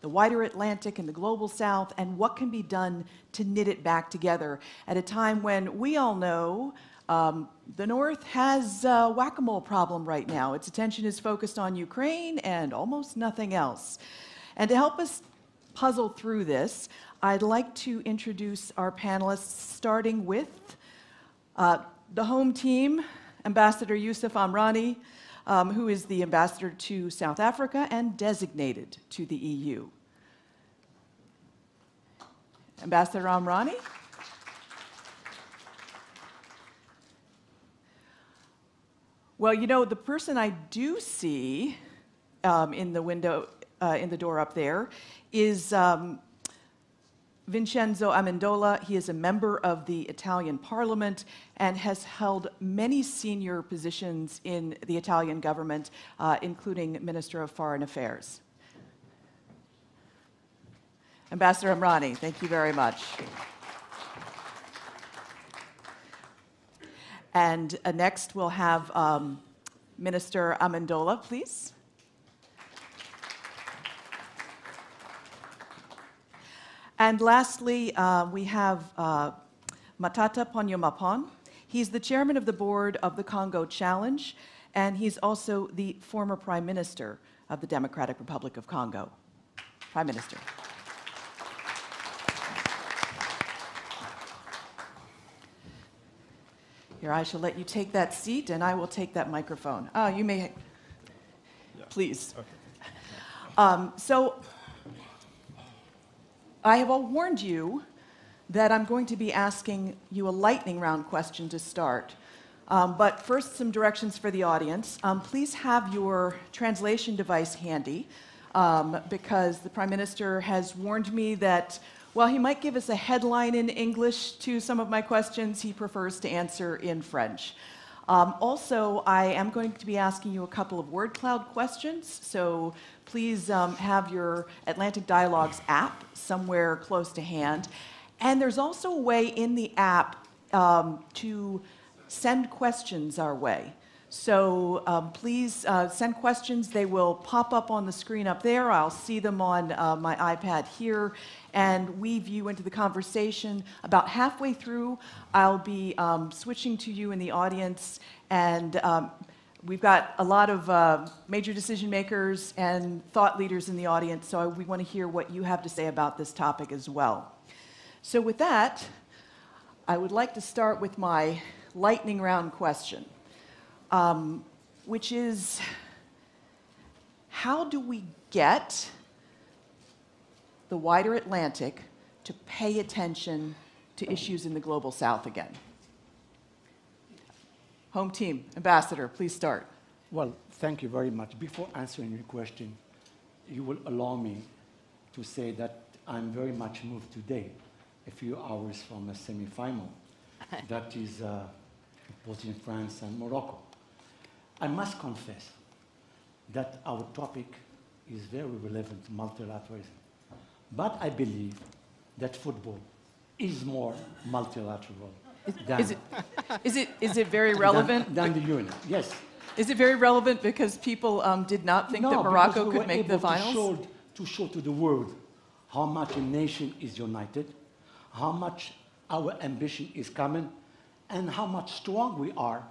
the wider Atlantic and the global South, and what can be done to knit it back together at a time when we all know the North has a whack-a-mole problem right now. Its attention is focused on Ukraine and almost nothing else. And to help us puzzle through this, I'd like to introduce our panelists, starting with the home team, Ambassador Yousef Amrani, who is the ambassador to South Africa and designated to the EU. Ambassador Amrani. Well, you know, the person I do see in the window, in the door up there, is Vincenzo Amendola. He is a member of the Italian Parliament and has held many senior positions in the Italian government, including Minister of Foreign Affairs. Ambassador Amrani, thank you very much. And next we'll have Minister Amendola, please. And lastly, we have Matata Ponyo. He's the chairman of the board of the Congo Challenge, and he's also the former Prime Minister of the Democratic Republic of Congo. Prime Minister. Here, I shall let you take that seat, and I will take that microphone. Oh, you may, please. Okay. So, I have all warned you that I'm going to be asking you a lightning round question to start. But first, some directions for the audience. Please have your translation device handy, because the Prime Minister has warned me that while he might give us a headline in English to some of my questions, he prefers to answer in French. Also, I am going to be asking you a couple of word cloud questions, so please have your Atlantic Dialogues app somewhere close to hand. And there's also a way in the app to send questions our way. So please send questions. They will pop up on the screen up there. I'll see them on my iPad here, and weave you into the conversation. About halfway through, I'll be switching to you in the audience, and we've got a lot of major decision makers and thought leaders in the audience, so we want to hear what you have to say about this topic as well. So with that, I would like to start with my lightning round question. Which is, how do we get the wider Atlantic to pay attention to issues in the global South again? Home team, Ambassador, please start. Well, thank you very much. Before answering your question, you will allow me to say that I'm very much moved today, a few hours from a semi-final that is both in France and Morocco. I must confess that our topic is very relevant to multilateralism. But I believe that football is more multilateral than... Is it very relevant? Than the Union, yes. Is it very relevant because people did not think that Morocco could make the finals? To show to the world how much a nation is united, how much our ambition is common, and how much strong we are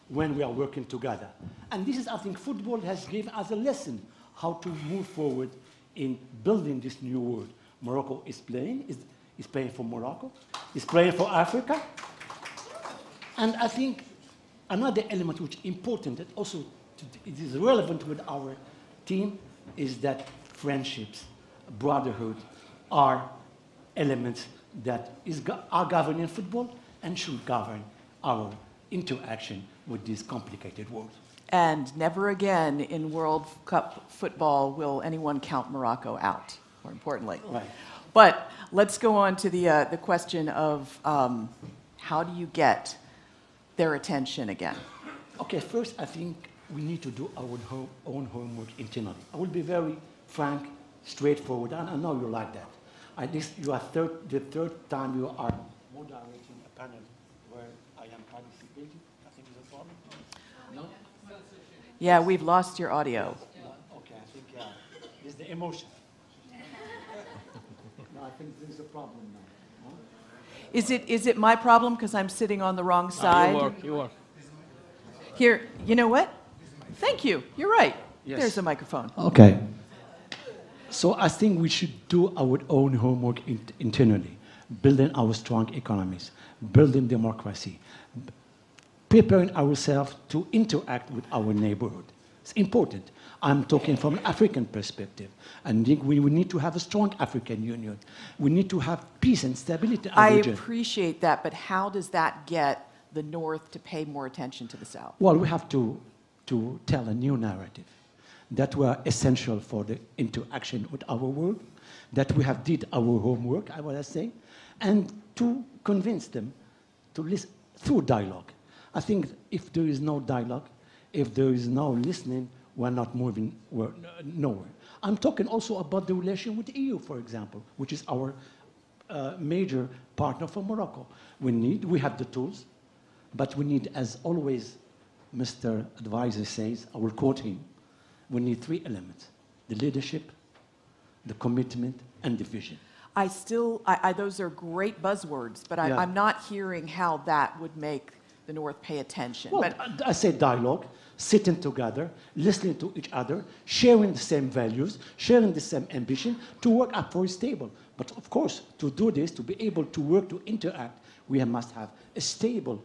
when we are working together. And this is, I think, football has given us a lesson how to move forward in building this new world. Morocco is playing for Morocco, is playing for Africa. And I think another element which is important, that also it is relevant with our team, is that friendships, brotherhood are elements that are governing football and should govern our interaction with this complicated world. And never again in World Cup football will anyone count Morocco out, more importantly. Right. But let's go on to the question of how do you get their attention again? Okay, first I think we need to do our own homework internally. I will be very frank, straightforward, and I know you like that. You are the third time you are moderating a panel where I am participating. I think it's a problem. No? Yeah, we've lost your audio. Okay, I think it's the emotion. I think there's a problem now. Huh? Is it my problem because I'm sitting on the wrong side? You work. Here, you know what? Thank you. You're right. Yes. There's a microphone. Okay. So I think we should do our own homework internally, building our strong economies, building democracy, preparing ourselves to interact with our neighborhood. It's important. I'm talking from an African perspective. I think we need to have a strong African Union. We need to have peace and stability in our I region. appreciate that, but how does that get the North to pay more attention to the South? Well, we have to tell a new narrative that were essential for the interaction with our world, that we have did our homework, I want to say, and to convince them to listen through dialogue. I think if there is no dialogue, if there is no listening, we're not moving nowhere. I'm talking also about the relation with the EU, for example, which is our major partner for Morocco. We have the tools, but we need, as always, Mr. Advisor says, I will quote him, we need three elements: the leadership, the commitment, and the vision. Those are great buzzwords, but Yeah. I'm not hearing how that would make the North pay attention. Well, But I say dialogue, sitting together, listening to each other, sharing the same values, sharing the same ambition to work up for a stable. But of course, to do this, to be able to work, to interact, we must have a stable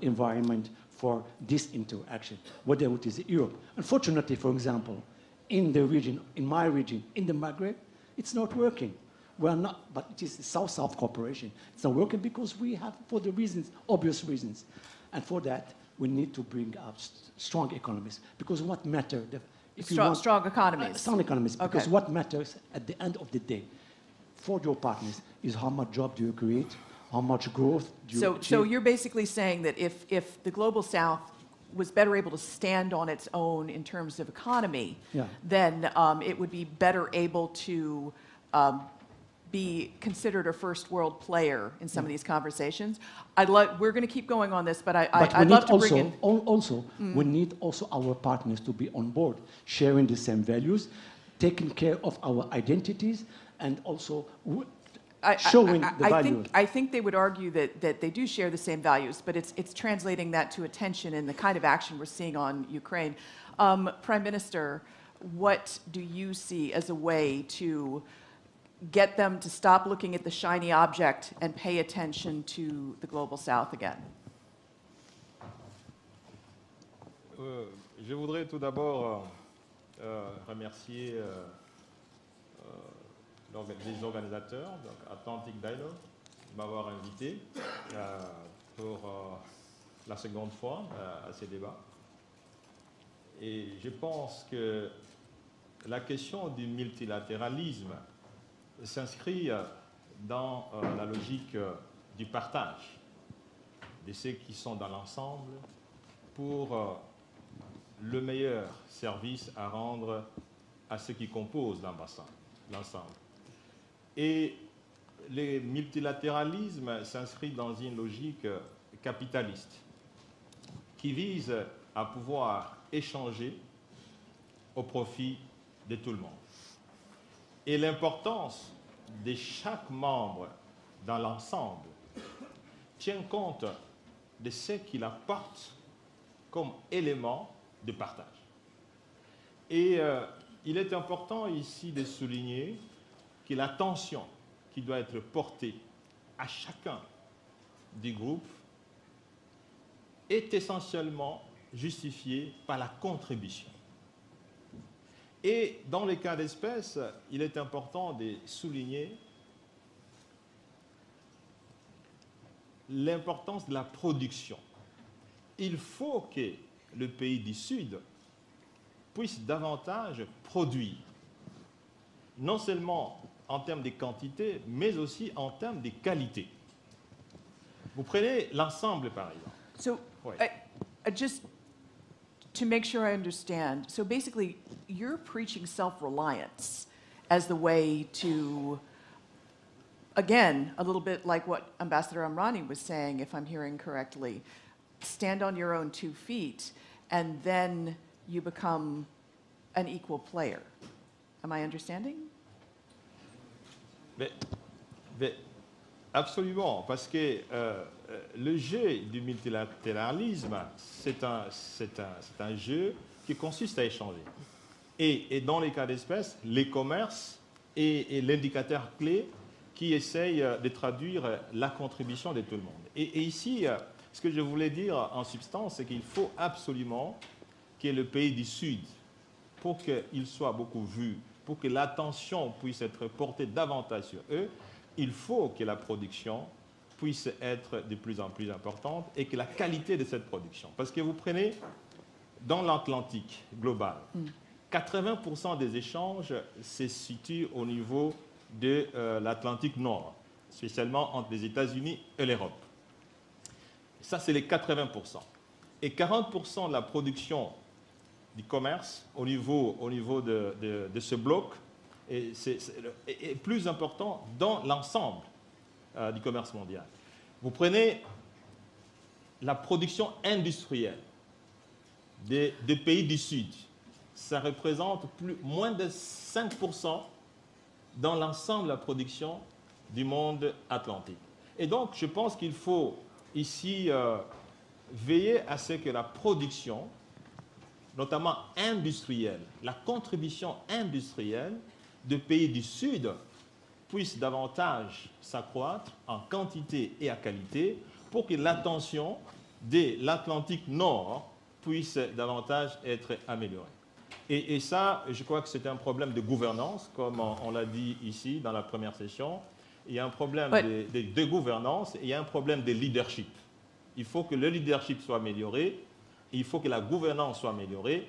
environment for this interaction, whether it is Europe. Unfortunately, for example, in the region, in my region, in the Maghreb, it's not working. We're not, but it is the South-South cooperation. It's not working because we have, for the reasons, obvious reasons. And for that, we need to bring up strong economies. Because what matters, strong economies. Strong economies, because Okay. what matters at the end of the day for your partners is how much job do you create, how much growth do you achieve. So you're basically saying that if the Global South was better able to stand on its own in terms of economy, Yeah. then it would be better able to be considered a first world player in some of these conversations. We're going to keep going on this, but I'd love to bring in... We need also our partners to be on board, sharing the same values, taking care of our identities, and also showing the values. I think they would argue that they do share the same values, but it's translating that to attention and the kind of action we're seeing on Ukraine. Prime Minister, what do you see as a way to get them to stop looking at the shiny object and pay attention to the Global South again? Je voudrais tout d'abord remercier les organisateurs, donc Atlantic Dialogue, de m'avoir invité pour la seconde fois à ces débats. Et je pense que la question du multilatéralisme s'inscrit dans la logique du partage de ceux qui sont dans l'ensemble pour le meilleur service à rendre à ceux qui composent l'ensemble. Et le multilatéralisme s'inscrit dans une logique capitaliste qui vise à pouvoir échanger au profit de tout le monde. Et l'importance de chaque membre dans l'ensemble tient compte de ce qu'il apporte comme élément de partage. Et il est important ici de souligner que l'attention qui doit être portée à chacun des groupes est essentiellement justifiée par la contribution. Et dans le cas d'espèce, il est important de souligner l'importance de la production. Il faut que le pays du Sud puisse davantage produire, non seulement en termes de quantité, mais aussi en termes de qualité. Vous prenez l'ensemble, par exemple. So, Ouais. just to make sure I understand, so basically, you're preaching self-reliance as the way to, again, a little bit like what Ambassador Amrani was saying, if I'm hearing correctly, stand on your own 2 feet, and then you become an equal player. Am I understanding? Mais absolument, parce que le jeu du multilatéralisme, c'est un jeu qui consiste à échanger. Et dans les cas d'espèce, les commerces est l'indicateur clé qui essaye de traduire la contribution de tout le monde. Et ici, ce que je voulais dire en substance, c'est qu'il faut absolument que le pays du Sud, pour qu'il soit beaucoup vu, pour que l'attention puisse être portée davantage sur eux, il faut que la production puisse être de plus en plus importante et que la qualité de cette production. Parce que vous prenez dans l'Atlantique global, 80% des échanges se situent au niveau de l'Atlantique Nord, spécialement entre les États-Unis et l'Europe. Ça, c'est les 80%. Et 40% de la production du commerce au niveau de ce bloc est plus important dans l'ensemble du commerce mondial. Vous prenez la production industrielle des pays du Sud, ça représente moins de 5% dans l'ensemble de la production du monde atlantique. Et donc, je pense qu'il faut ici veiller à ce que la production, notamment industrielle, la contribution industrielle des pays du Sud puisse davantage s'accroître en quantité et en qualité pour que l'attention de l'Atlantique Nord puisse davantage être améliorée. Et ça, je crois que c'est un problème de gouvernance, comme on l'a dit ici dans la première session. Il y a un problème de gouvernance et il y a un problème de leadership. Il faut que le leadership soit amélioré, il faut que la gouvernance soit améliorée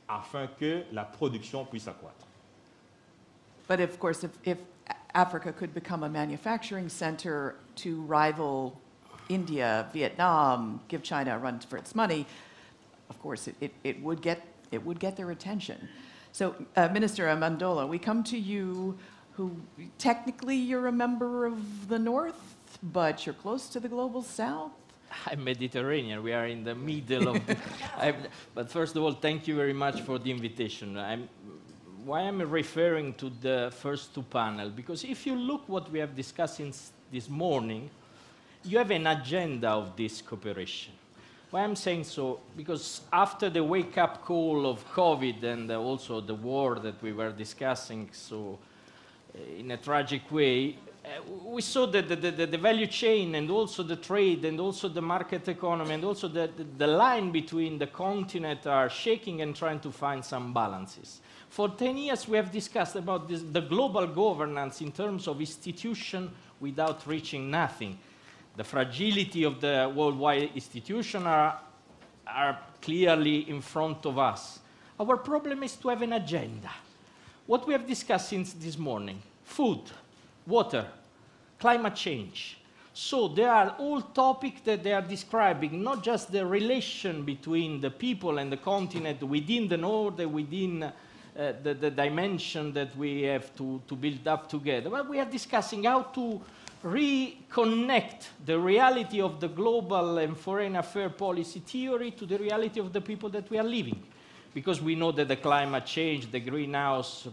afin que la production puisse accroître. But of course, if Africa could become a manufacturing center to rival India, Vietnam, give China a run for its money, of course, it would get their attention. So, Minister Amendola, we come to you, who technically you're a member of the North, but you're close to the global South. I'm Mediterranean. We are in the middle of the... But first of all, thank you very much for the invitation. Why I'm referring to the first two panels, because if you look what we have discussed since this morning, you have an agenda of this cooperation. Why I'm saying so, because after the wake-up call of COVID and also the war that we were discussing so in a tragic way, we saw that the value chain and also the trade and also the market economy and also the line between the continent are shaking and trying to find some balances. For 10 years, we have discussed about the global governance in terms of institution without reaching nothing. The fragility of the worldwide institutions are clearly in front of us. Our problem is to have an agenda. What we have discussed since this morning, food, water, climate change. So there are all topics that they are describing, not just the relation between the people and the continent within the North, within the dimension that we have to build up together, but we are discussing how to reconnect the reality of the global and foreign affairs policy theory to the reality of the people that we are living. Because we know that the climate change, the greenhouse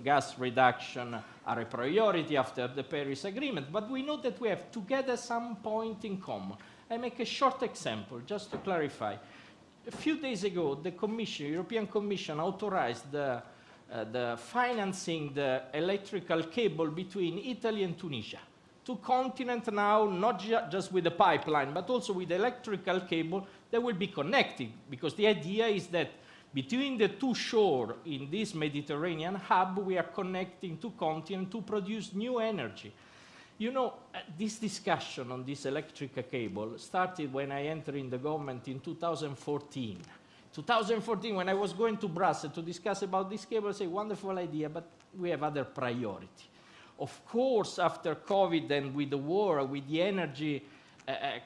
gas reduction are a priority after the Paris Agreement, but we know that we have together some point in common. I make a short example, just to clarify. A few days ago, the European Commission authorized the financing the electrical cable between Italy and Tunisia. Two continents now, not just with the pipeline, but also with the electrical cable that will be connected, because the idea is that between the two shores in this Mediterranean hub, we are connecting two continents to produce new energy. You know, this discussion on this electric cable started when I entered in the government in 2014. 2014, when I was going to Brussels to discuss about this cable, I said, wonderful idea, but we have other priority. Of course, after COVID and with the war, with the energy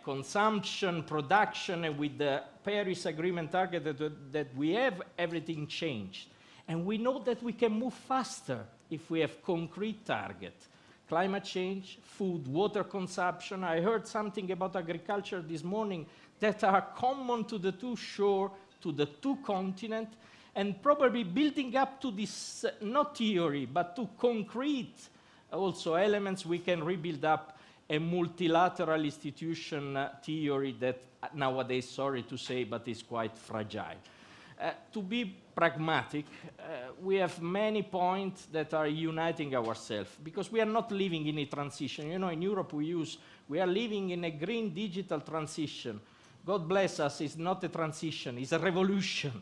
consumption, production, and with the Paris Agreement target that we have, everything changed. And we know that we can move faster if we have concrete targets. Climate change, food, water consumption. I heard something about agriculture this morning that are common to the two shores, to the two continents, and probably building up to this, not theory, but to concrete also elements, we can rebuild up a multilateral institution theory that nowadays, sorry to say, but is quite fragile. To be pragmatic, we have many points that are uniting ourselves because we are not living in a transition. You know, in Europe we are living in a green digital transition. God bless us, it's not a transition, it's a revolution.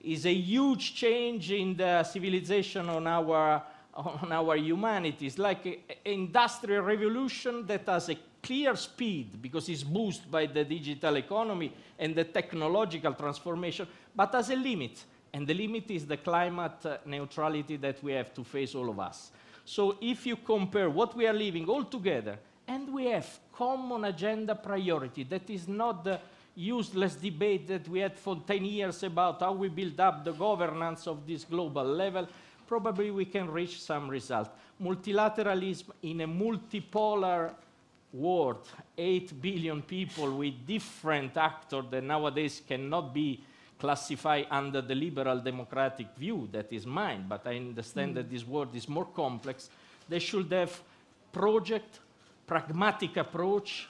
It's a huge change in the civilization on our humanity. It's like an industrial revolution that has a clear speed because it's boosted by the digital economy and the technological transformation, but has a limit. And the limit is the climate neutrality that we have to face, all of us. So if you compare what we are living all together, and we have common agenda priority, that is not the useless debate that we had for 10 years about how we build up the governance of this global level, probably we can reach some result. Multilateralism in a multipolar world, 8 billion people with different actors that nowadays cannot be classified under the liberal democratic view that is mine, but I understand that this world is more complex. They should have project, pragmatic approach,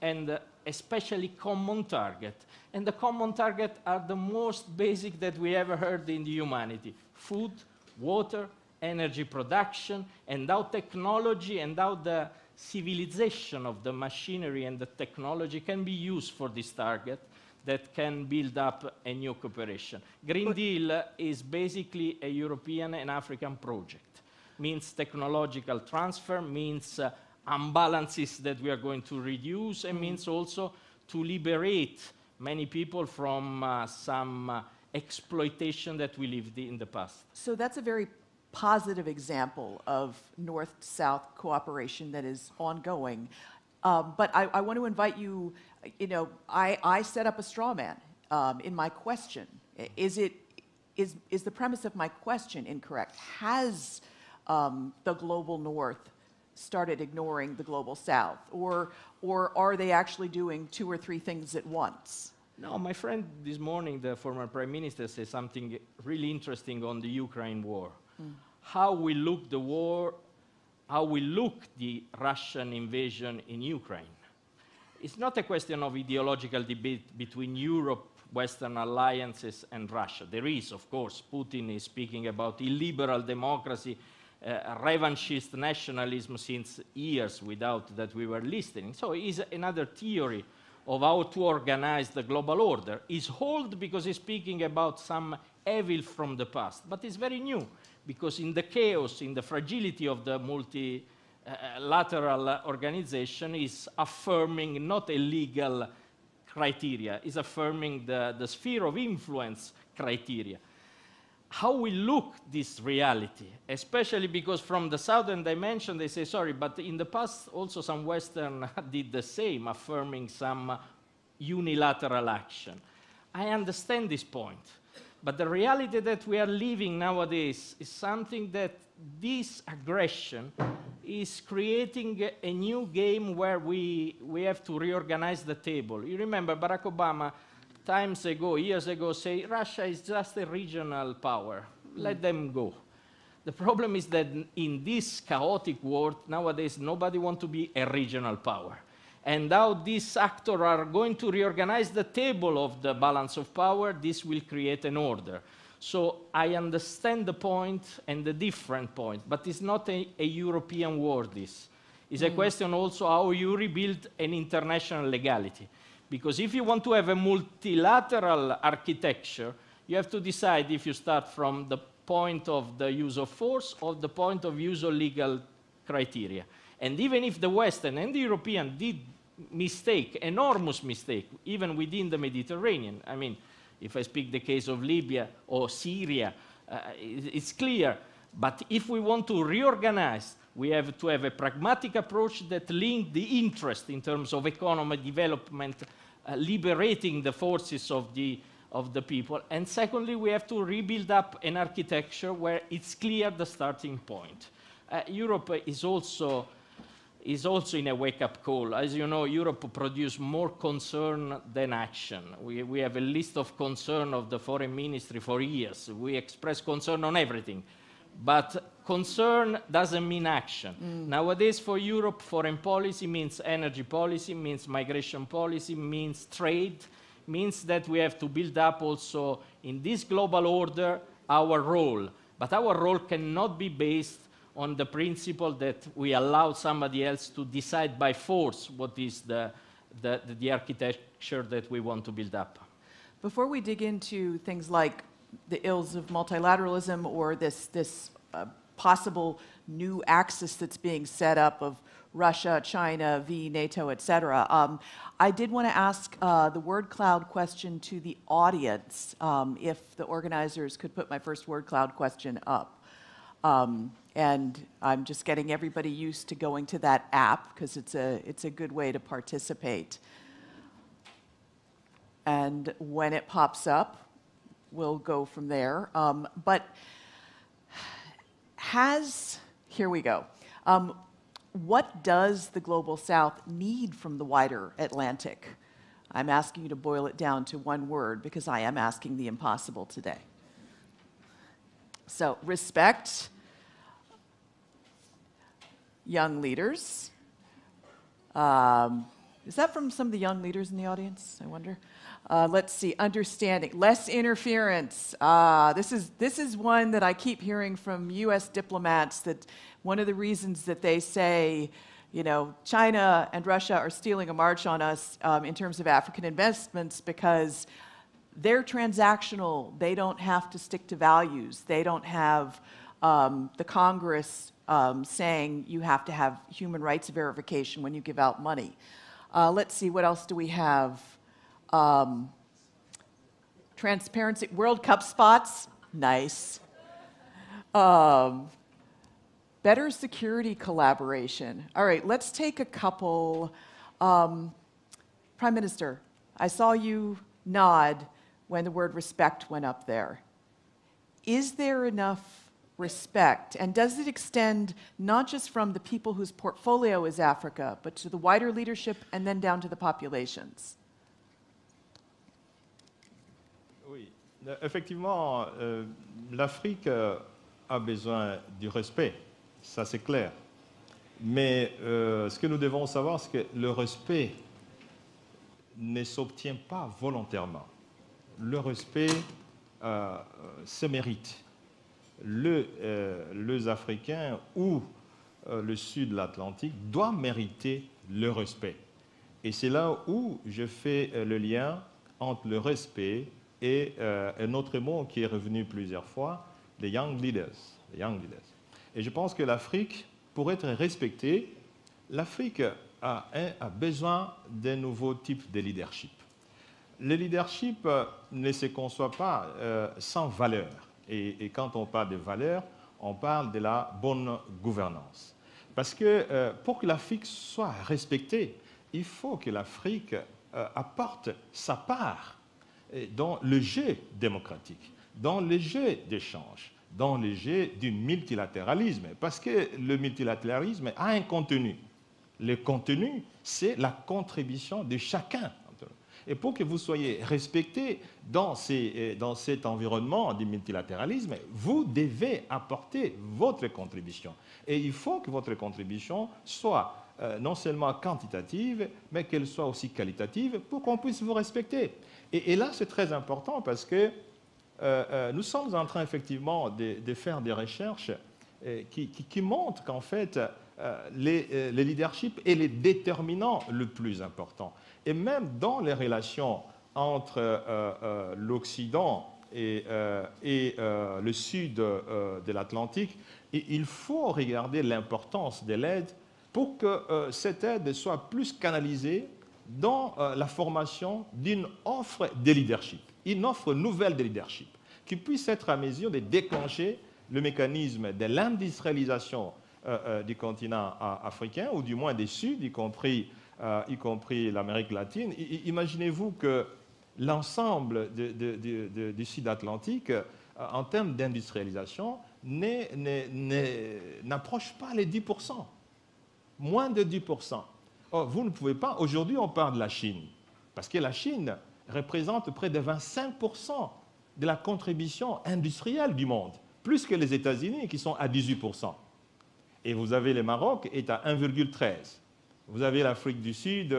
and especially common target. And the common target are the most basic that we ever heard in the humanity: food, water, energy production, and how technology and how the civilization of the machinery and the technology can be used for this target that can build up a new cooperation. Green Deal is basically a European and African project. Means technological transfer, means imbalances that we are going to reduce, and means also to liberate many people from some exploitation that we lived in the past. So that's a very positive example of North-South cooperation that is ongoing. But I want to invite you, I set up a straw man in my question. Is the premise of my question incorrect? Has the global North started ignoring the global South? Or are they actually doing 2 or 3 things at once? No, my friend this morning, the former prime minister, said something really interesting on the Ukraine war. How we look the war, how we look the Russian invasion in Ukraine. It's not a question of ideological debate between Europe, Western alliances, and Russia. There is, of course. Putin is speaking about illiberal democracy, revanchist nationalism since years without that we were listening. So it's another theory of how to organize the global order. It's old because it's speaking about some evil from the past, but it's very new because in the chaos, in the fragility of the multilateral organization is affirming not a legal criteria, is affirming the sphere of influence criteria. How we look this reality, especially because from the southern dimension they say, sorry, but in the past also some Western did the same, affirming some unilateral action. I understand this point, but the reality that we are living nowadays is something that this aggression is creating a new game where we have to reorganize the table. You remember Barack Obama years ago, say Russia is just a regional power. Let them go. The problem is that in this chaotic world, nowadays, nobody wants to be a regional power. And how these actors are going to reorganize the table of the balance of power, this will create an order. So I understand the point and the different point, but it's not a European war, this. It's a question also how you rebuild an international legality. Because if you want to have a multilateral architecture, you have to decide if you start from the point of the use of force or the point of use of legal criteria. And even if the Western and the European did mistake, enormous mistake, even within the Mediterranean, I mean, if I speak the case of Libya or Syria, it's clear. But if we want to reorganize, we have to have a pragmatic approach that links the interest in terms of economic development, liberating the forces of the people. And secondly, we have to rebuild up an architecture where it's clear the starting point. Europe is also in a wake-up call. As you know, Europe produces more concern than action. We have a list of concern of the foreign ministry for years. We express concern on everything. But concern doesn't mean action. Nowadays, for Europe, foreign policy means energy policy, means migration policy, means trade, means that we have to build up also in this global order our role. But our role cannot be based on the principle that we allow somebody else to decide by force what is the architecture that we want to build up. Before we dig into things like the ills of multilateralism or this possible new axis that's being set up of Russia, China, v. NATO, et cetera, I did want to ask the word cloud question to the audience, if the organizers could put my first word cloud question up. And I'm just getting everybody used to going to that app because it's a good way to participate. And when it pops up, we'll go from there. Here we go. What does the Global South need from the wider Atlantic? I'm asking you to boil it down to one word because I am asking the impossible today. So, respect, young leaders. Is that from some of the young leaders in the audience, I wonder? Let's see, understanding, less interference. This is one that I keep hearing from US diplomats, that one of the reasons that they say, you know, China and Russia are stealing a march on us in terms of African investments because they're transactional. They don't have to stick to values. They don't have the Congress saying you have to have human rights verification when you give out money. Let's see, what else do we have? Transparency, World Cup spots, nice. Better security collaboration. All right, let's take a couple. Prime Minister, I saw you nod when the word respect went up there. Is there enough respect, and does it extend not just from the people whose portfolio is Africa, but to the wider leadership and then down to the populations? Oui, effectivement, l'Afrique a besoin du respect, ça c'est clair. Mais ce que nous devons savoir, c'est que le respect ne s'obtient pas volontairement. Le respect se mérite. Les Africains ou le sud de l'Atlantique doivent mériter le respect. Et c'est là où je fais le lien entre le respect et un autre mot qui est revenu plusieurs fois, les young leaders. Les young leaders. Et je pense que l'Afrique, pour être respectée, l'Afrique a besoin d'un nouveau type de leadership. Le leadership ne se conçoit pas sans valeur. Et quand on parle de valeur, on parle de la bonne gouvernance. Parce que pour que l'Afrique soit respectée, il faut que l'Afrique apporte sa part dans le jeu démocratique, dans le jeu d'échange, dans le jeu du multilatéralisme. Parce que le multilatéralisme a un contenu. Le contenu, c'est la contribution de chacun. Et pour que vous soyez respecté dans cet environnement du multilatéralisme, vous devez apporter votre contribution. Et il faut que votre contribution soit non seulement quantitative, mais qu'elle soit aussi qualitative pour qu'on puisse vous respecter. Et là, c'est très important parce que nous sommes en train effectivement de faire des recherches qui montrent qu'en fait, le leadership est le déterminant le plus important. Et même dans les relations entre l'Occident et le sud de l'Atlantique, il faut regarder l'importance de l'aide pour que cette aide soit plus canalisée dans la formation d'une offre de leadership, une offre nouvelle de leadership, qui puisse être à mesure de déclencher le mécanisme de l'industrialisation du continent africain, ou du moins du Sud, y compris l'Amérique latine. Imaginez-vous que l'ensemble du Sud-Atlantique, en termes d'industrialisation, n'approche pas les 10%. Moins de 10%. Or, vous ne pouvez pas... Aujourd'hui, on parle de la Chine, parce que la Chine représente près de 25% de la contribution industrielle du monde. plus que les États-Unis qui sont à 18%. Et vous avez le Maroc est à 1,13%. Vous avez l'Afrique du Sud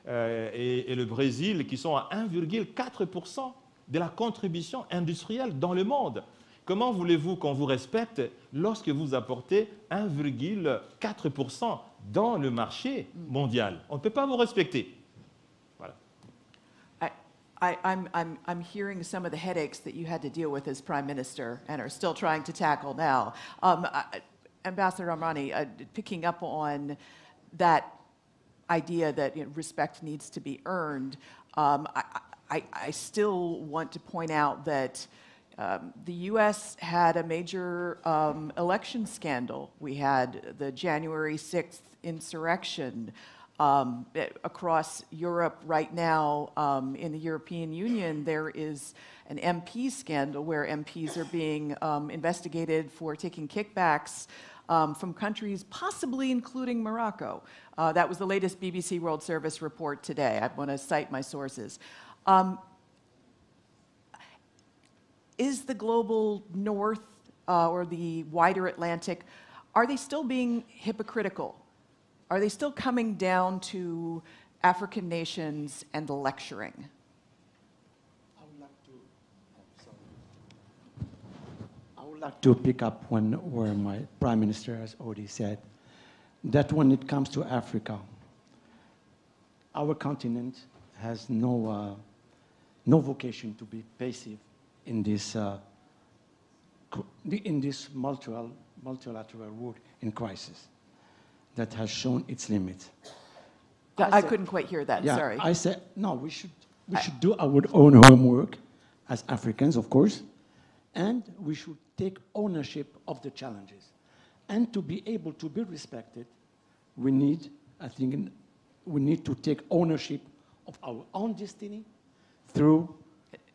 et le Brésil qui sont à 1,4% de la contribution industrielle dans le monde. Comment voulez-vous qu'on vous respecte lorsque vous apportez 1,4% dans le marché mondial? On ne peut pas vous respecter. Voilà. I'm hearing some of the headaches that you had to deal with as Prime Minister and are still trying to tackle now. Ambassador Amrani, picking up on that idea that respect needs to be earned, I still want to point out that the U.S. had a major election scandal. We had the January 6th insurrection. Across Europe right now, in the European Union, there is an MP scandal where MPs are being investigated for taking kickbacks from countries possibly including Morocco. That was the latest BBC World Service report today. I want to cite my sources. Is the global north or the wider Atlantic, are they still being hypocritical? Are they still coming down to African nations and lecturing? I would like to pick up where my Prime Minister has already said that when it comes to Africa, our continent has no vocation to be passive in this multilateral world in crisis that has shown its limits. I couldn't quite hear that, Yeah, sorry. I said, no, we should do our own homework as Africans, of course, and we should take ownership of the challenges. And to be able to be respected, we need to take ownership of our own destiny through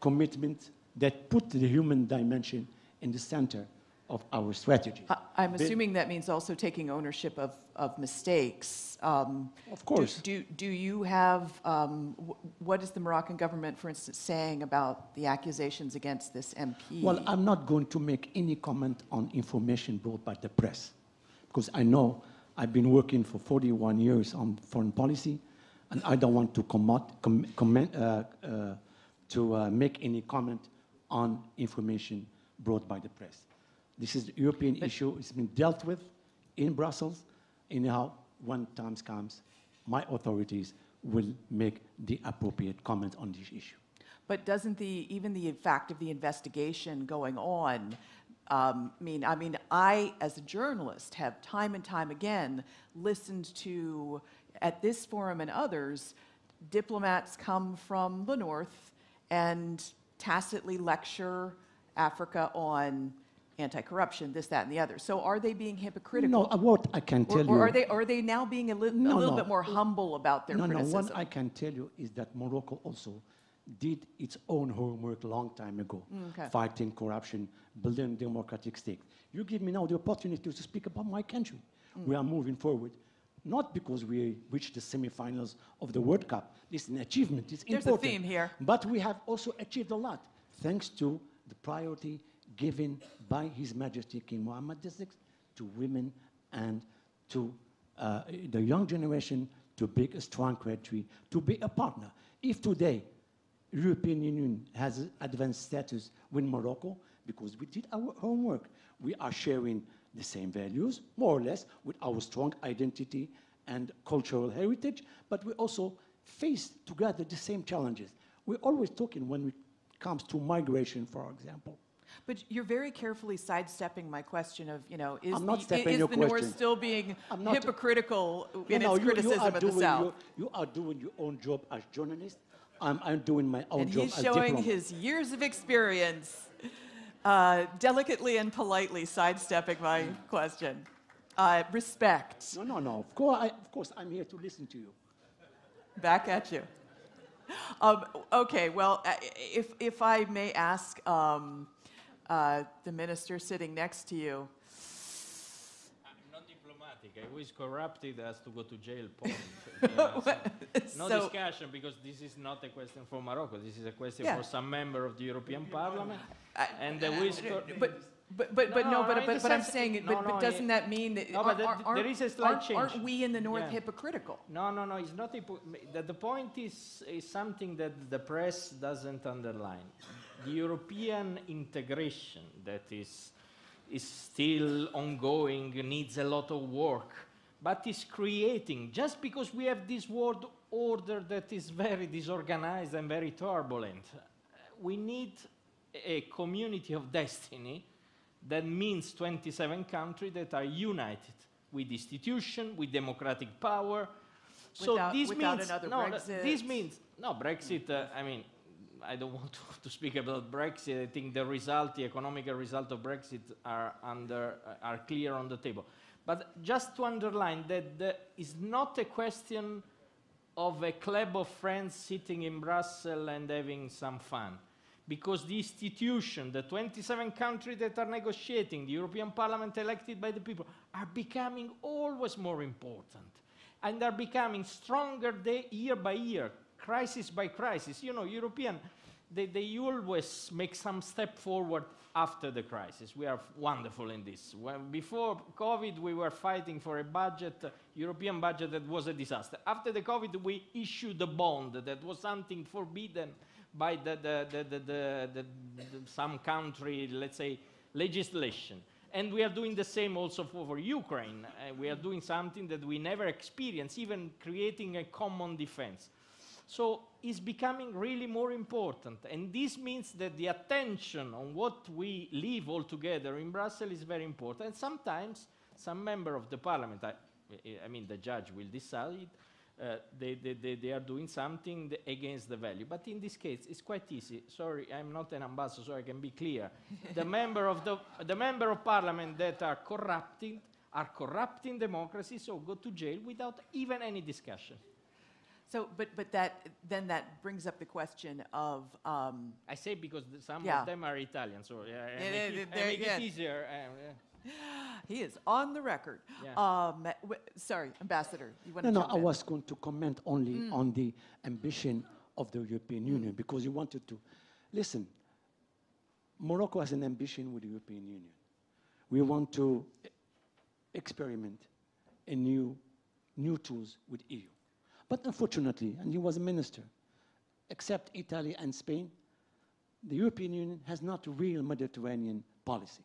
commitment that put the human dimension in the center of our strategy. I'm assuming that means also taking ownership of mistakes. Of course. Do you have, what is the Moroccan government, for instance, saying about the accusations against this MP? Well, I'm not going to make any comment on information brought by the press, because I know I've been working for 41 years on foreign policy, and I don't want to make any comment on information brought by the press. This is a European issue. It's been dealt with in Brussels. Anyhow, when time comes, my authorities will make the appropriate comment on this issue. But doesn't even the fact of the investigation going on mean, I, as a journalist, have time and time again listened to, at this forum and others, diplomats come from the north and tacitly lecture Africa on anti-corruption, this, that, and the other. So are they being hypocritical? No, what I can tell you... Or are they now being a little bit more humble about their criticism? No, what I can tell you is that Morocco also did its own homework a long time ago, fighting corruption, building democratic state. You give me now the opportunity to speak about my country. We are moving forward, not because we reached the semifinals of the World Cup. This is an achievement, it's important. There's a theme here. But we have also achieved a lot, thanks to the priority given by His Majesty King Mohammed VI to women and to the young generation to build a strong country, to be a partner. If today European Union has advanced status with Morocco, because we did our homework, we are sharing the same values, more or less, with our strong identity and cultural heritage, but we also face together the same challenges. We're always talking when it comes to migration, for example. But you're very carefully sidestepping my question of, is the North still being hypocritical in its criticism of the South? You are doing your own job as journalist. I'm doing my own job as diplomat. And he's showing his years of experience, delicately and politely sidestepping my question. Respect. No. Of course, I'm here to listen to you. Back at you. Okay, well, if I may ask the minister sitting next to you. I'm not diplomatic. Who is corrupted has to go to jail. No discussion, because this is not a question for Morocco. This is a question for some member of the European Parliament. But I'm saying, but doesn't that mean that No, but there is a slight change. Aren't we in the North Yeah. hypocritical? No, it's not. The point is something that the press doesn't underline. The European integration that is still ongoing, needs a lot of work, but is creating, just because we have this world order that is very disorganized and very turbulent, we need a community of destiny that means 27 countries that are united with institution, with democratic power. Without another Brexit. This means Brexit. I mean, I don't want to speak about Brexit. I think the economic result of Brexit are clear on the table. But just to underline that it's not a question of a club of friends sitting in Brussels and having some fun. Because the institution, the 27 countries that are negotiating, the European Parliament elected by the people, are becoming always more important. And are becoming stronger year by year, crisis by crisis. You know, European, they always make some step forward after the crisis. We are wonderful in this. Before COVID, we were fighting for a budget, European budget that was a disaster. After the COVID, we issued a bond that was something forbidden by some country, let's say, legislation. And we are doing the same also for Ukraine. We are doing something that we never experienced, even creating a common defense. So it's becoming really more important. And this means that the attention on what we live all together in Brussels is very important. And sometimes some member of the parliament, I mean the judge will decide, they are doing something against the value. But in this case, it's quite easy. Sorry, I'm not an ambassador, so I can be clear. The member of parliament that are corrupting democracy, so go to jail without even any discussion. So, but that brings up the question of. I say because some Yeah. of them are Italian, so I make yeah. it easier. He is on the record. Yeah. Sorry, Ambassador, you want to No, jump I in? was going to comment only on the ambition of the European Union, because you wanted to. Listen, Morocco has an ambition with the European Union. We want to experiment in new tools with EU. But unfortunately, and he was a minister, except Italy and Spain, the European Union has not a real Mediterranean policy.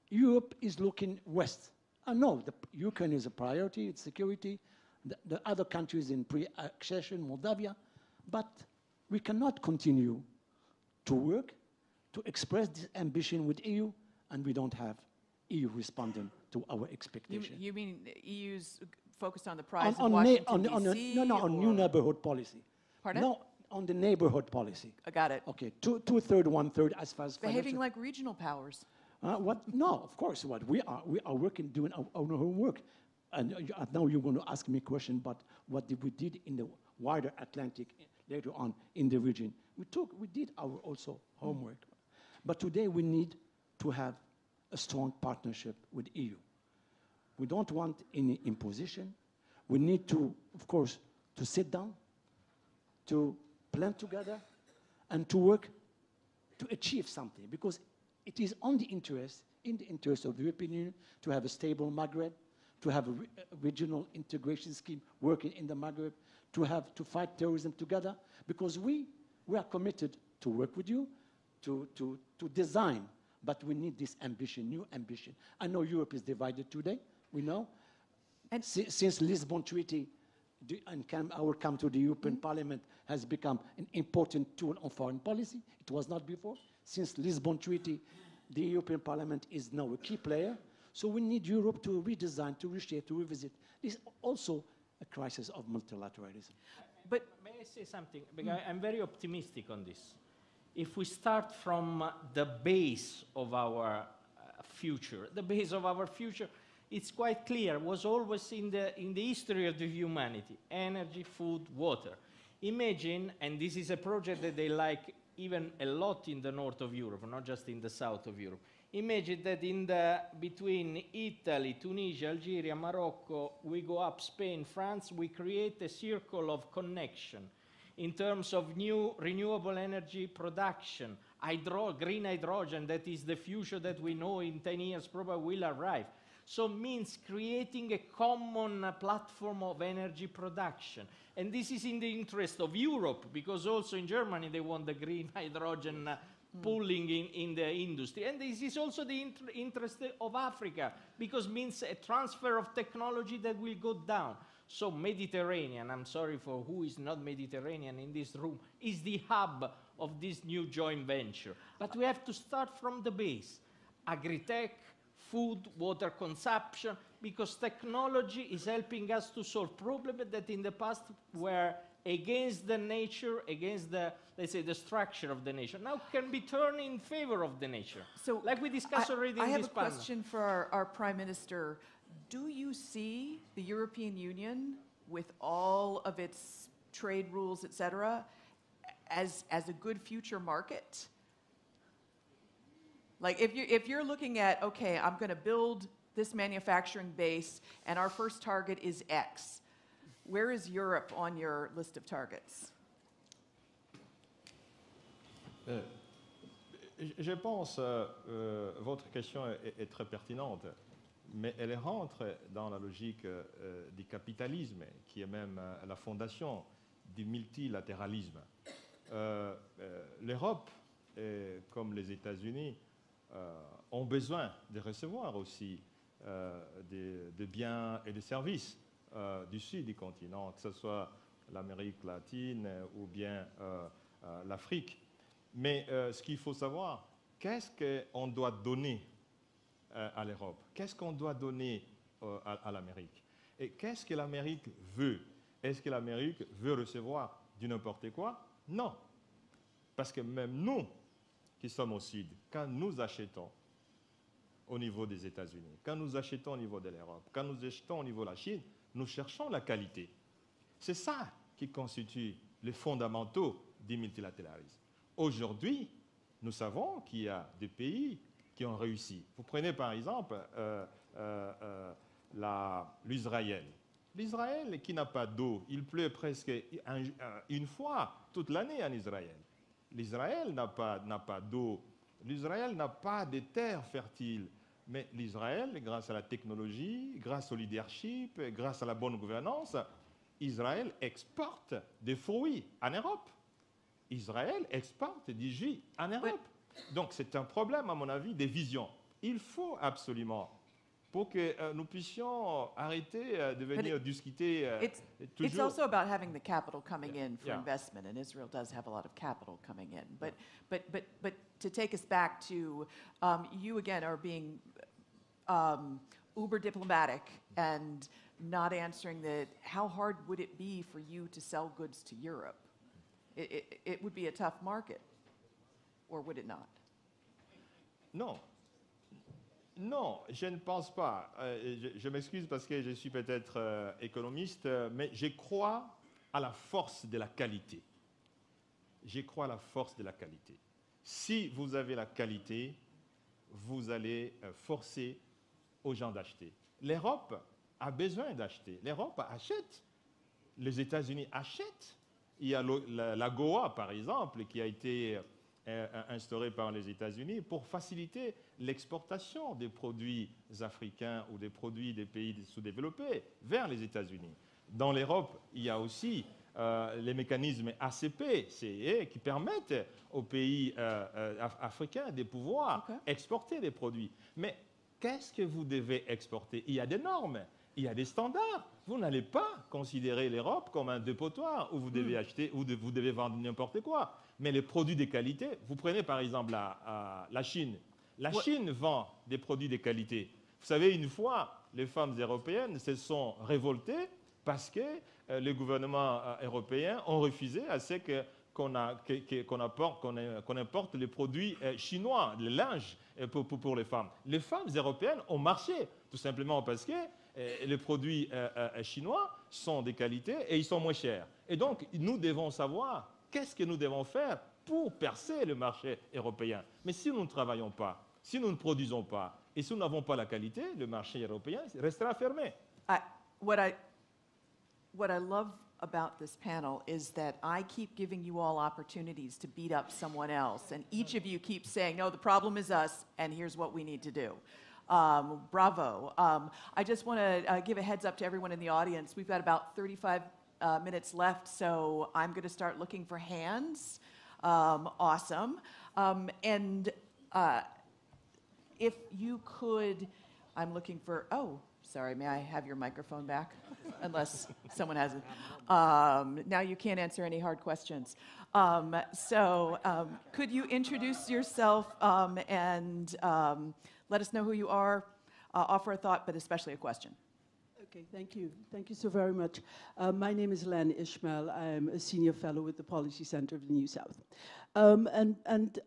Europe is looking west. I know Ukraine is a priority, it's security, the other countries in pre-accession, Moldavia, but we cannot continue to work, to express this ambition with EU, and we don't have EU responding to our expectations. You mean the EU's focused on the prize of Washington, D.C.? On new neighborhood policy. Pardon? No, on the neighborhood policy. I got it. Okay, two-thirds, one-third as far as Behaving like regional powers. What? No, of course. What we are working, doing our homework, and now you're going to ask me a question about what we did in the wider Atlantic later on in the region. We did our also homework, but today we need to have a strong partnership with EU. We don't want any imposition. We need to, of course, to sit down, to plan together, and to work to achieve something, because it is in the interest of the European Union to have a stable Maghreb, to have a regional integration scheme working in the Maghreb, to fight terrorism together, because we are committed to work with you, to design, but we need this ambition, new ambition. I know Europe is divided today, we know. And since Lisbon Treaty, our come to the European Parliament has become an important tool on foreign policy. It was not before. Since Lisbon Treaty, the European Parliament is now a key player. So we need Europe to redesign, to reshape, to revisit. This is also a crisis of multilateralism. But may I say something? Because I'm very optimistic on this. If we start from the base of our future, it's quite clear, was always in the history of the humanity: energy, food, water. Imagine, and this is a project that they like even a lot in the north of Europe, not just in the south of Europe. Imagine that between Italy, Tunisia, Algeria, Morocco, we go up Spain, France, we create a circle of connection in terms of new renewable energy production, green hydrogen, that is the future that we know in 10 years probably will arrive. So means creating a common platform of energy production. And this is in the interest of Europe, because also in Germany they want the green hydrogen pooling in the industry. And this is also the interest of Africa, because means a transfer of technology that will go down. So Mediterranean, I'm sorry for who is not Mediterranean in this room, is the hub of this new joint venture. But we have to start from the base. Agri-tech, food, water consumption, because technology is helping us to solve problems that in the past were against the nature, against the, let's say, the structure of the nature. Now can be turned in favor of the nature. So like we discussed already in this panel. I have a question for our Prime Minister. Do you see the European Union, with all of its trade rules, et cetera, as a good future market? Like if you're looking at, okay, I'm going to build this manufacturing base and our first target is X, where is Europe on your list of targets? Je pense votre question est très pertinente, mais elle rentre dans la logique du capitalisme, qui est même la fondation du multilatéralisme. L'Europe, comme les États-Unis, ont besoin de recevoir aussi des biens et des services du sud du continent, que ce soit l'Amérique latine ou bien l'Afrique. Mais ce qu'il faut savoir, qu'est-ce qu'on doit donner à l'Europe? Qu'est-ce qu'on doit donner à l'Amérique? Et qu'est-ce que l'Amérique veut? Est-ce que l'Amérique veut recevoir du n'importe quoi? Non. Parce que même nous, qui sommes au sud, quand nous achetons au niveau des États-Unis, quand nous achetons au niveau de l'Europe, quand nous achetons au niveau de la Chine, nous cherchons la qualité. C'est ça qui constitue les fondamentaux du multilatéralisme. Aujourd'hui, nous savons qu'il y a des pays qui ont réussi. Vous prenez par exemple l'Israël. L'Israël qui n'a pas d'eau, il pleut presque une fois toute l'année en Israël. L'Israël n'a pas d'eau, l'Israël n'a pas de terres fertiles. Mais l'Israël, grâce à la technologie, grâce au leadership, grâce à la bonne gouvernance, Israël exporte des fruits en Europe. Israël exporte du jus en Europe. Donc c'est un problème, à mon avis, de vision. Il faut absolument, pour que nous puissions arrêter de venir discuter toujours. It's also about having the capital coming in for investment, and Israel does have a lot of capital coming in. But to take us back to, you again are being uber diplomatic and not answering how hard would it be for you to sell goods to Europe? It would be a tough market, or would it not? Non. Non, je ne pense pas. Je m'excuse parce que je suis peut-être économiste, mais je crois à la force de la qualité. Je crois à la force de la qualité. Si vous avez la qualité, vous allez forcer aux gens d'acheter. L'Europe a besoin d'acheter. L'Europe achète. Les États-Unis achètent. Il y a l'AGOA, par exemple, qui a été instaurée par les États-Unis pour faciliter l'exportation des produits africains ou des produits des pays sous-développés vers les États-Unis. Dans l'Europe, il y a aussi les mécanismes ACP, CE, qui permettent aux pays africains de pouvoir exporter des produits. Mais qu'est-ce que vous devez exporter? Il y a des normes. Il y a des standards. Vous n'allez pas considérer l'Europe comme un dépotoir où vous devez acheter, où vous devez vendre n'importe quoi. Mais les produits de qualité, vous prenez par exemple la Chine. La Chine vend des produits de qualité. Vous savez, une fois, les femmes européennes se sont révoltées parce que les gouvernements européens ont refusé à ce qu'on importe les produits chinois, le linge pour les femmes. Les femmes européennes ont marché, tout simplement parce que les produits chinois sont de qualité et ils sont moins chers. Et donc, nous devons savoir qu'est-ce que nous devons faire pour percer le marché européen. Mais si nous ne travaillons pas, si nous ne produisons pas et si nous n'avons pas la qualité, le marché européen restera fermé. What I love about this panel is that I keep giving you all opportunities to beat up someone else, and each of you keeps saying, no, the problem is us, and here's what we need to do. Bravo. I just want to give a heads up to everyone in the audience. We've got about 35 minutes left, so I'm going to start looking for hands. Awesome. If you could, I'm looking for, oh, sorry, may I have your microphone back? Unless someone has it. Now you can't answer any hard questions. Could you introduce yourself and let us know who you are, offer a thought, but especially a question. Okay, thank you. Thank you so very much. My name is Len Ishmael. I'm a senior fellow with the Policy Center of the New South. And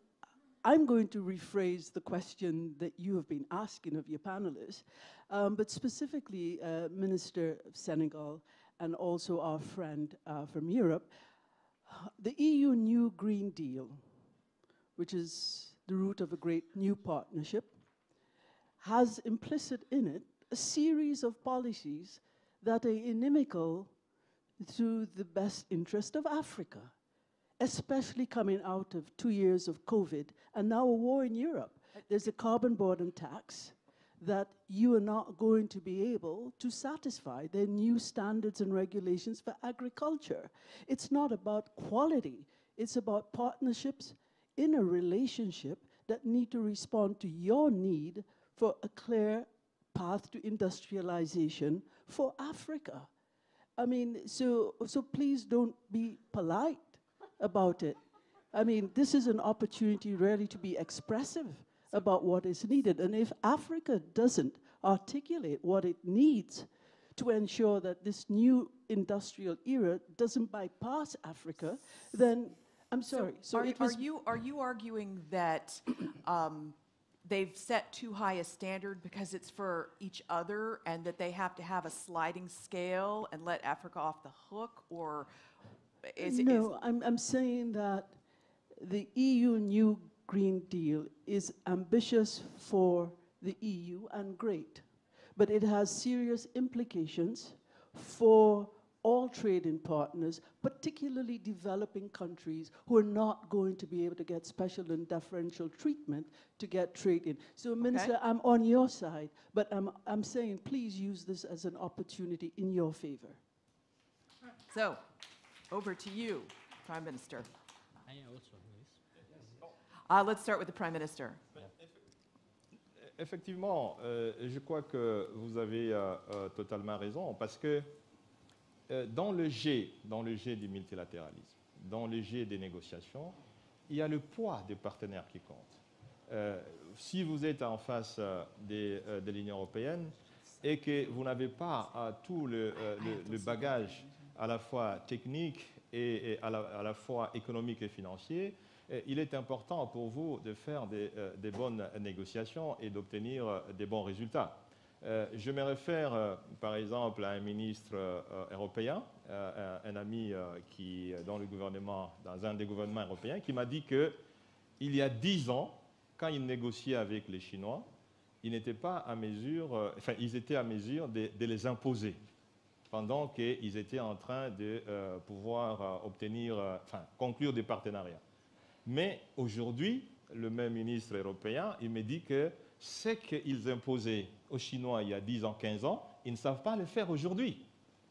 I'm going to rephrase the question that you have been asking of your panelists, but specifically Minister of Senegal and also our friend from Europe. The EU New Green Deal, which is the root of a great new partnership, has implicit in it a series of policies that are inimical to the best interest of Africa, especially coming out of 2 years of COVID and now a war in Europe. There's a carbon border tax that you are not going to be able to satisfy. There are new standards and regulations for agriculture. It's not about quality. It's about partnerships in a relationship that need to respond to your need for a clear path to industrialization for Africa. I mean, so please don't be polite about it. I mean, this is an opportunity really to be expressive about what is needed. And if Africa doesn't articulate what it needs to ensure that this new industrial era doesn't bypass Africa, then I'm sorry. Are you arguing that they've set too high a standard because it's for each other and that they have to have a sliding scale and let Africa off the hook, or I'm saying that the EU New Green Deal is ambitious for the EU and great, but it has serious implications for all trading partners, particularly developing countries who are not going to be able to get special and deferential treatment to get trade in. So, Minister, I'm on your side, but I'm saying please use this as an opportunity in your favor. So, over to you, Prime Minister. Let's start with the Prime Minister. Effectivement, je crois que vous avez totalement raison, parce que dans le G du multilatéralisme, dans le G des négociations, il y a le poids des partenaires qui compte. Si vous êtes en face de l'Union européenne et que vous n'avez pas tout le bagage à la fois technique et à la fois économique et financier, il est important pour vous de faire des bonnes négociations et d'obtenir des bons résultats. Je me réfère, par exemple, à un ministre européen, un ami qui dans un des gouvernements européens, qui m'a dit qu'il y a 10 ans, quand il négociait avec les Chinois, ils étaient à mesure de les imposer, pendant qu'ils étaient en train de pouvoir conclure des partenariats. Mais aujourd'hui, le même ministre européen, il me dit que ce qu'ils imposaient aux Chinois il y a 10 ans, 15 ans, ils ne savent pas le faire aujourd'hui.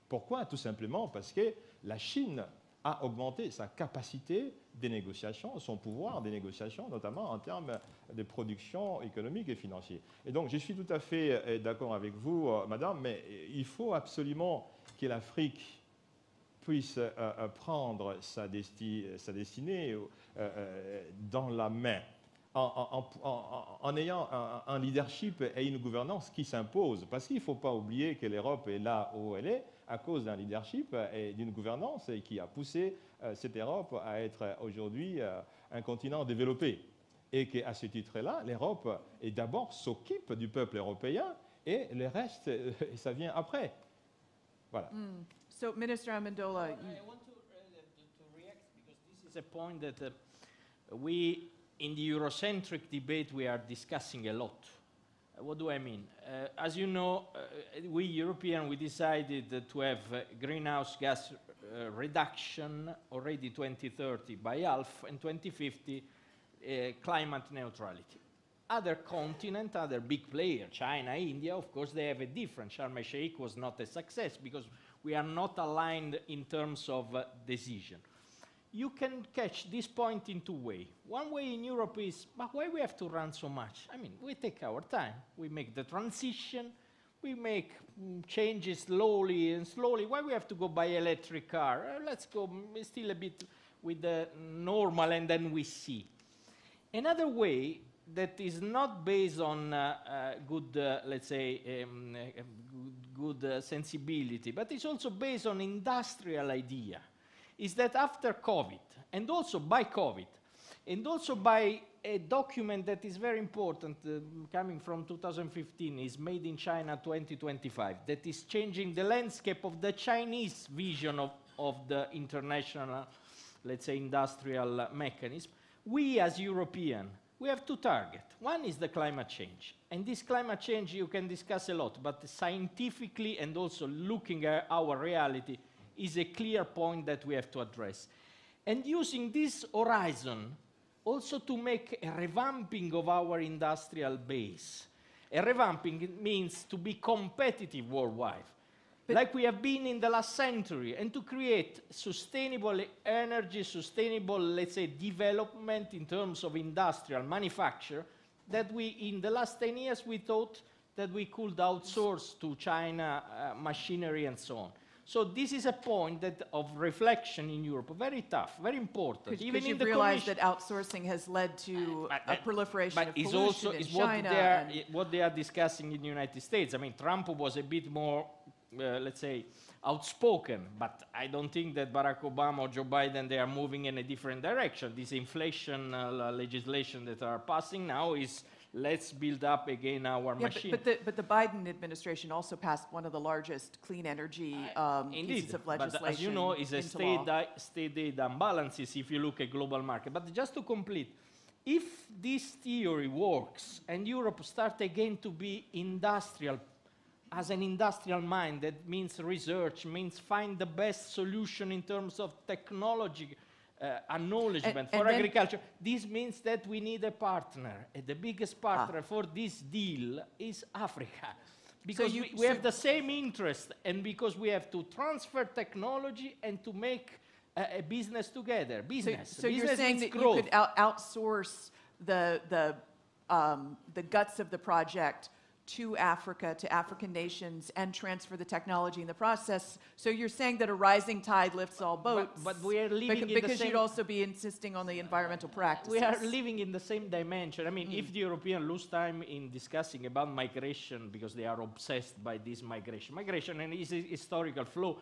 Pourquoi? Tout simplement parce que la Chine a augmenté sa capacité de négociation, son pouvoir de négociation, notamment en termes de production économique et financière. Et donc, je suis tout à fait d'accord avec vous, madame, mais il faut absolument que l'Afrique puisse prendre sa destinée dans la main, en ayant un leadership et une gouvernance qui s'imposent. Parce qu'il ne faut pas oublier que l'Europe est là où elle est à cause d'un leadership et d'une gouvernance qui a poussé cette Europe à être aujourd'hui un continent développé. Et qu'à ce titre-là, l'Europe d'abord s'occupe du peuple européen et le reste, ça vient après. Voilà. So, Minister Amendola, I want to react because this is a point that we, in the Eurocentric debate, we are discussing a lot. What do I mean? As you know, we Europeans, we decided to have greenhouse gas reduction already 2030 by half and 2050 climate neutrality. Other continent, other big players, China, India, of course, they have a different. Sharm el-Sheikh was not a success because we are not aligned in terms of decision. You can catch this point in two ways. One way in Europe is, but why we have to run so much? I mean, we take our time. We make the transition. We make changes slowly and slowly. Why we have to go buy electric car? Let's go still a bit with the normal and then we see. Another way that is not based on good, let's say, good sensibility, but it's also based on industrial idea, is that after COVID, and also by COVID, and also by a document that is very important, coming from 2015, is Made in China 2025, that is changing the landscape of the Chinese vision of the international, let's say, industrial mechanism. We as Europeans, we have two targets. One is the climate change. And this climate change you can discuss a lot, but scientifically and also looking at our reality is a clear point that we have to address. And using this horizon also to make a revamping of our industrial base. A revamping means to be competitive worldwide, like we have been in the last century, and to create sustainable energy, sustainable, let's say, development in terms of industrial manufacture that we, in the last 10 years, we thought that we could outsource to China machinery and so on. So this is a point of reflection in Europe, very tough, very important. Because you've realized that outsourcing has led to a proliferation of pollution in China. What they are discussing in the United States. I mean, Trump was a bit more, let's say, outspoken, but I don't think that Barack Obama or Joe Biden, they are moving in a different direction. This inflation legislation that are passing now is, let's build up again our machine. But the Biden administration also passed one of the largest clean energy pieces of legislation. But as you know, it's a state aid imbalances if you look at global market. But just to complete, if this theory works and Europe starts again to be industrial, as an industrial mind, that means research, means find the best solution in terms of technology, acknowledgement for agriculture. This means that we need a partner. And the biggest partner for this deal is Africa. Because we have the same interest, and because we have to transfer technology and to make a business together. So you're saying that you could outsource the guts of the project to Africa, to African nations, and transfer the technology in the process. So you're saying that a rising tide lifts all boats. But we are living in the same... Because you'd also be insisting on the environmental practices. We are living in the same dimension. I mean, if the Europeans lose time in discussing about migration, because they are obsessed by this migration. Migration and is a historical flow,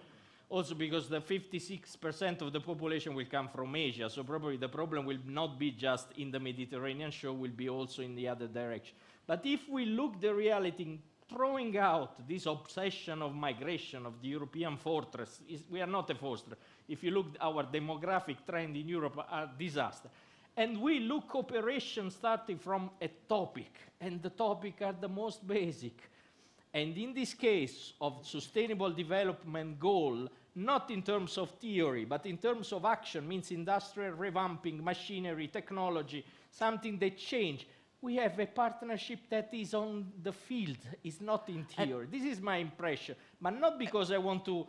also because the 56% of the population will come from Asia, so probably the problem will not be just in the Mediterranean shore, will be also in the other direction. But if we look the reality, throwing out this obsession of migration of the European fortress, we are not a fortress. If you look at our demographic trend in Europe, are disaster. And we look cooperation starting from a topic, and the topic are the most basic. And in this case of sustainable development goal, not in terms of theory, but in terms of action, means industrial revamping, machinery, technology, something that change. We have a partnership that is on the field, is not in theory. This is my impression, but not because I want to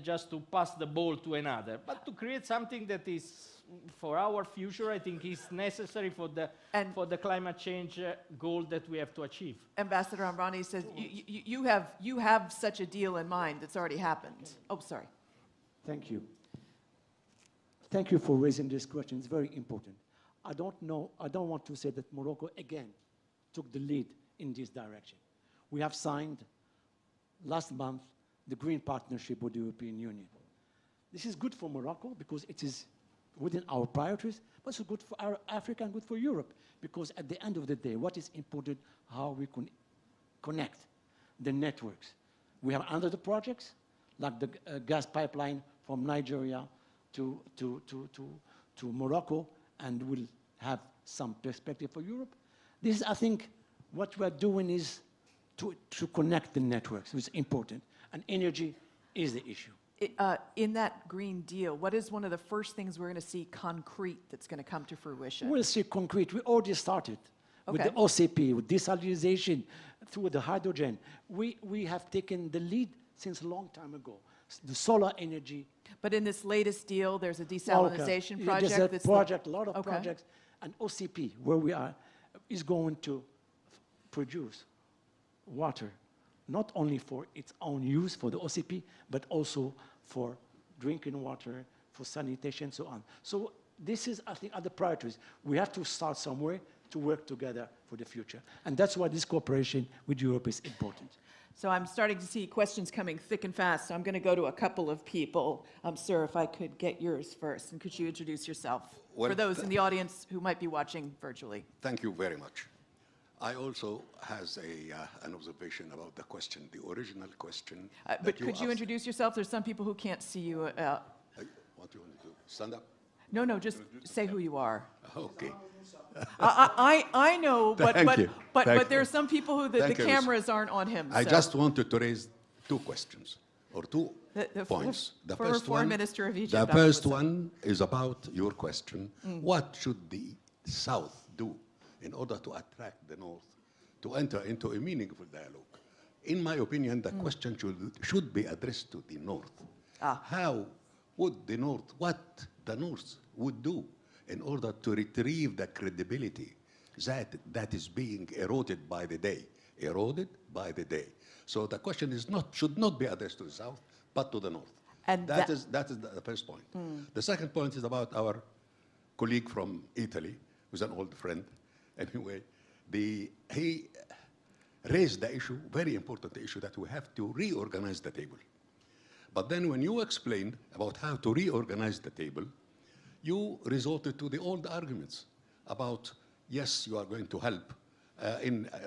just to pass the ball to another, but to create something that is, for our future, I think is necessary for the climate change goal that we have to achieve. Ambassador Amrani says, you have such a deal in mind that's already happened. Oh, sorry. Thank you. Thank you for raising this question. It's very important. I don't want to say that Morocco, again, took the lead in this direction. We have signed, last month, the Green Partnership with the European Union. This is good for Morocco because it is within our priorities, but it's good for Africa and good for Europe, because at the end of the day, what is important, how we can connect the networks. We have other projects, like the gas pipeline from Nigeria to Morocco, and will have some perspective for Europe. This, I think, what we're doing is to connect the networks, which is important, and energy is the issue. in that Green Deal, what is one of the first things we're going to see concrete that's going to come to fruition? We'll see concrete. We already started with Okay. the OCP, with desalinization, through the hydrogen. We have taken the lead since a long time ago. The solar energy. But in this latest deal, there's a desalinization project. There's a that's project, a lot of Okay. projects. And OCP, where we are, is going to produce water, not only for its own use for the OCP, but also for drinking water, for sanitation, so on. So this is, I think, other priorities. We have to start somewhere to work together for the future. And that's why this cooperation with Europe is important. So I'm starting to see questions coming thick and fast, so I'm going to go to a couple of people. Sir, if I could get yours first, and could you introduce yourself Well, for those in the audience who might be watching virtually? Thank you very much. I also has an observation about the question, the original question. But could you asked. introduce yourself? There's some people who can't see you. What do you want to do? Stand up? No, just say who you are. Okay. I know, but Thank you. but Thank there are you. some people who the Thank you, Miss. cameras aren't on him. I so. just wanted to raise two questions or two The points. The former first Foreign one, Minister of Egypt, the Dr. first Musa. one is about your question. What should the South do in order to attract the North to enter into a meaningful dialogue? In my opinion, the question should be addressed to the North. How would the North, what the North would do in order to retrieve the credibility that is being eroded by the day, So the question is should not be addressed to the South, but to the North. And that is the first point. The second point is about our colleague from Italy, who's an old friend. Anyway, he raised the issue, very important issue, that we have to reorganize the table. But then when you explained about how to reorganize the table, you resorted to the old arguments about, yes, you are going to help,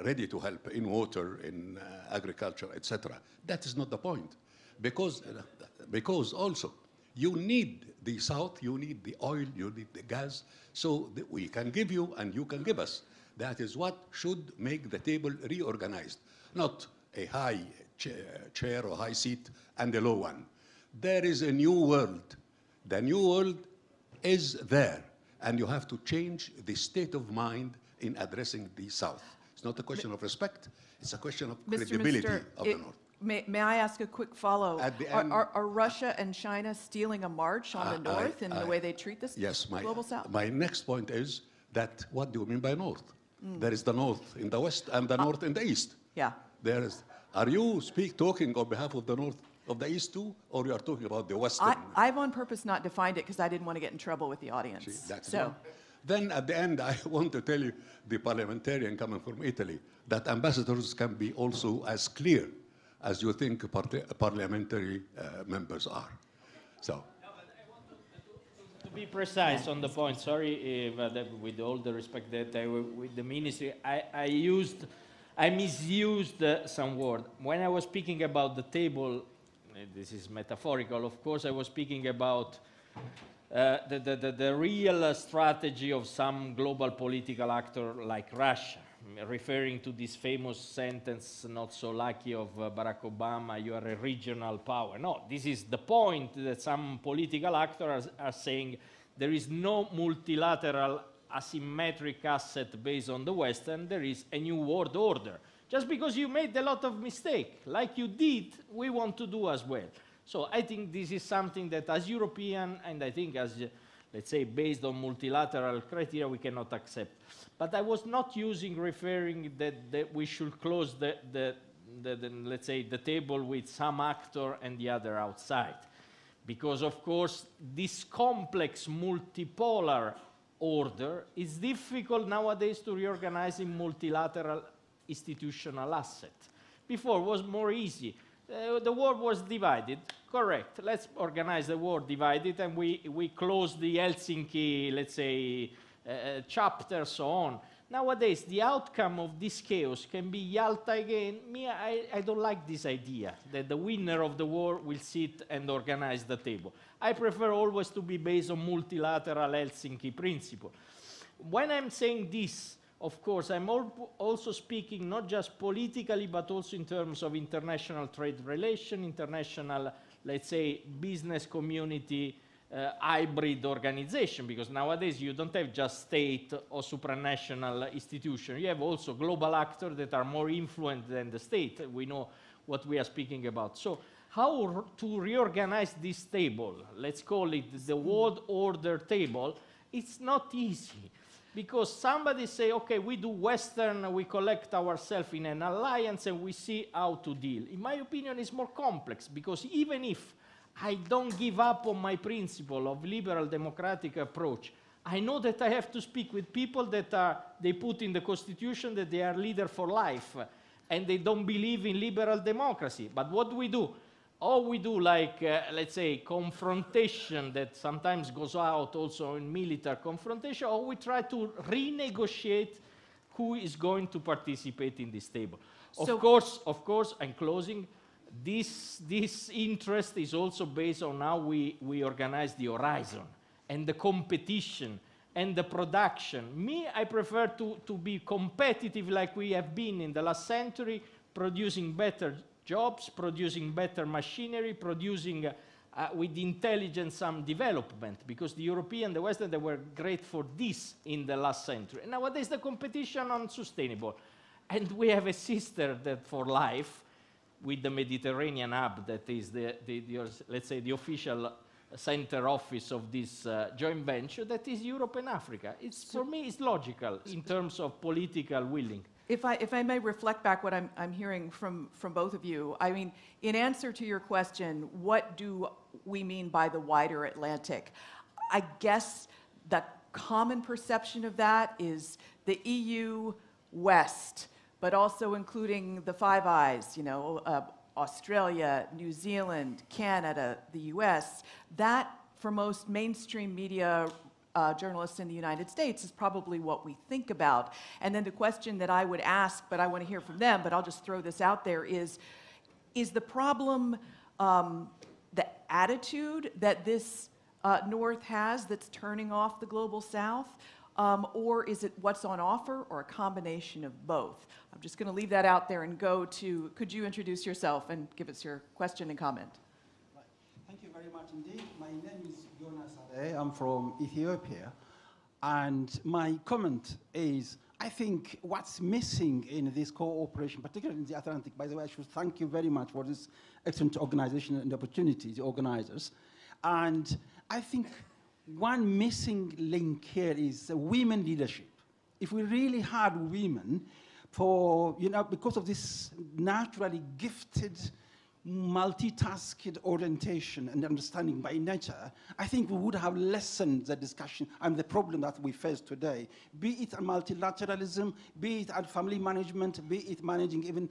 ready to help in water, in agriculture, etc. That is not the point. Because also, you need the South, you need the oil, you need the gas, so that we can give you and you can give us. That is what should make the table reorganized, not a high chair or high seat and a low one. There is a new world. The new world is there, and you have to change the state of mind in addressing the South. It's not a question of respect, it's a question of credibility of the North. May I ask a quick follow? At the end- Are Russia and China stealing a march on the North in the way they treat this global South? My next point is that what do you mean by North? There is the North in the West and the North in the East. Yeah. Are you talking on behalf of the North of the East too, or you are talking about the Western? I've on purpose not defined it because I didn't want to get in trouble with the audience. See, that's so. one. Then at the end, I want to tell you, the parliamentarian coming from Italy, that ambassadors can be also as clear as you think parliamentary members are. So. To be precise on the point, sorry, with all the respect that with the ministry, I misused some word. When I was speaking about the table, this is metaphorical, of course, I was speaking about the real strategy of some global political actor like Russia, referring to this famous sentence, not so lucky, of Barack Obama, you are a regional power. No, this is the point that some political actors are saying there is no multilateral asymmetric asset based on the West, and there is a new world order. Just because you made a lot of mistakes, like you did, we want to do as well. So I think this is something that as European, and I think as, let's say, based on multilateral criteria, we cannot accept. But I was not referring that we should close let's say, the table with some actor and the other outside. Because, of course, this complex multipolar order is difficult nowadays to reorganize in multilateral institutional asset. Before it was more easy. The world was divided, correct. Let's organize the world divided, and we close the Helsinki, let's say, chapter, so on. Nowadays, the outcome of this chaos can be Yalta again. I don't like this idea, that the winner of the war will sit and organize the table. I prefer always to be based on multilateral Helsinki principle. When I'm saying this, of course, I'm also speaking not just politically, but also in terms of international trade relation, international, let's say, business community hybrid organization, because nowadays you don't have just state or supranational institution. You have also global actors that are more influent than the state. We know what we are speaking about. So how to reorganize this table, let's call it the world order table, it's not easy. Because somebody say, okay, we do Western, we collect ourselves in an alliance and we see how to deal. In my opinion, it's more complex, because even if I don't give up on my principle of liberal democratic approach, I know that I have to speak with people that they put in the constitution that they are leader for life, and they don't believe in liberal democracy. But what do we do? Or we do like, let's say, confrontation that sometimes goes out also in military confrontation, or we try to renegotiate who is going to participate in this table. So Of course, I'm closing, this interest is also based on how we organize the horizon and the competition and the production. Me, I prefer to be competitive like we have been in the last century, producing better jobs, producing better machinery, producing with intelligence some development, because the European, the Western, they were great for this in the last century. And nowadays the competition on sustainable. And we have a sister that for life, with the Mediterranean hub, that is let's say the official center office of this joint venture, that is Europe and Africa. For me, it's logical in terms of political willing. If I may reflect back what I'm hearing from both of you, I mean, in answer to your question, what do we mean by the wider Atlantic? I guess the common perception of that is the EU West, but also including the Five Eyes, you know, Australia, New Zealand, Canada, the US. That, for most mainstream media journalists in the United States, is probably what we think about. And then the question that I would ask, but I want to hear from them, but I'll just throw this out there, is the problem the attitude that this North has that's turning off the global South, or is it what's on offer, or a combination of both? I'm just going to leave that out there and go to, could you introduce yourself and give us your question and comment? Right. Thank you very much indeed. My name is Jonas Ade. I'm from Ethiopia. And my comment is, I think what's missing in this cooperation, particularly in the Atlantic, by the way, I should thank you very much for this excellent organization and the opportunity, the organizers. And I think one missing link here is women leadership. If we really had women, because of this naturally gifted, multitasked orientation and understanding by nature, I think we would have lessened the discussion and the problem that we face today, be it multilateralism, be it family management, be it managing even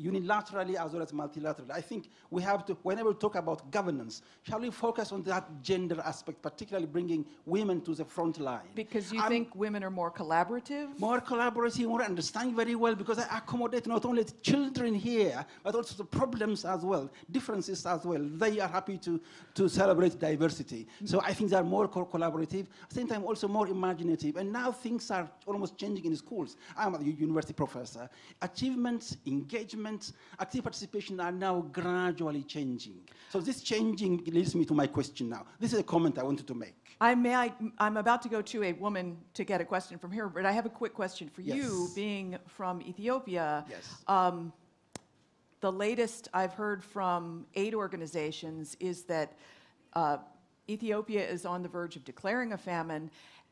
unilaterally as well as multilaterally. I think we have to, whenever we talk about governance, shall we focus on that gender aspect, particularly bringing women to the front line? Because you think women are more collaborative? More collaborative, more understanding very well, because I accommodate not only the children here, but also the problems as well, differences as well. They are happy to celebrate diversity. So I think they are more collaborative, at the same time also more imaginative. And now things are almost changing in schools. I'm a university professor. Achievements, engagement, active participation are now gradually changing. So this changing leads me to my question now. This is a comment I wanted to make. I'm about to go to a woman to get a question from here, but I have a quick question for Yes. you, being from Ethiopia. Yes. The latest I've heard from aid organizations is that Ethiopia is on the verge of declaring a famine.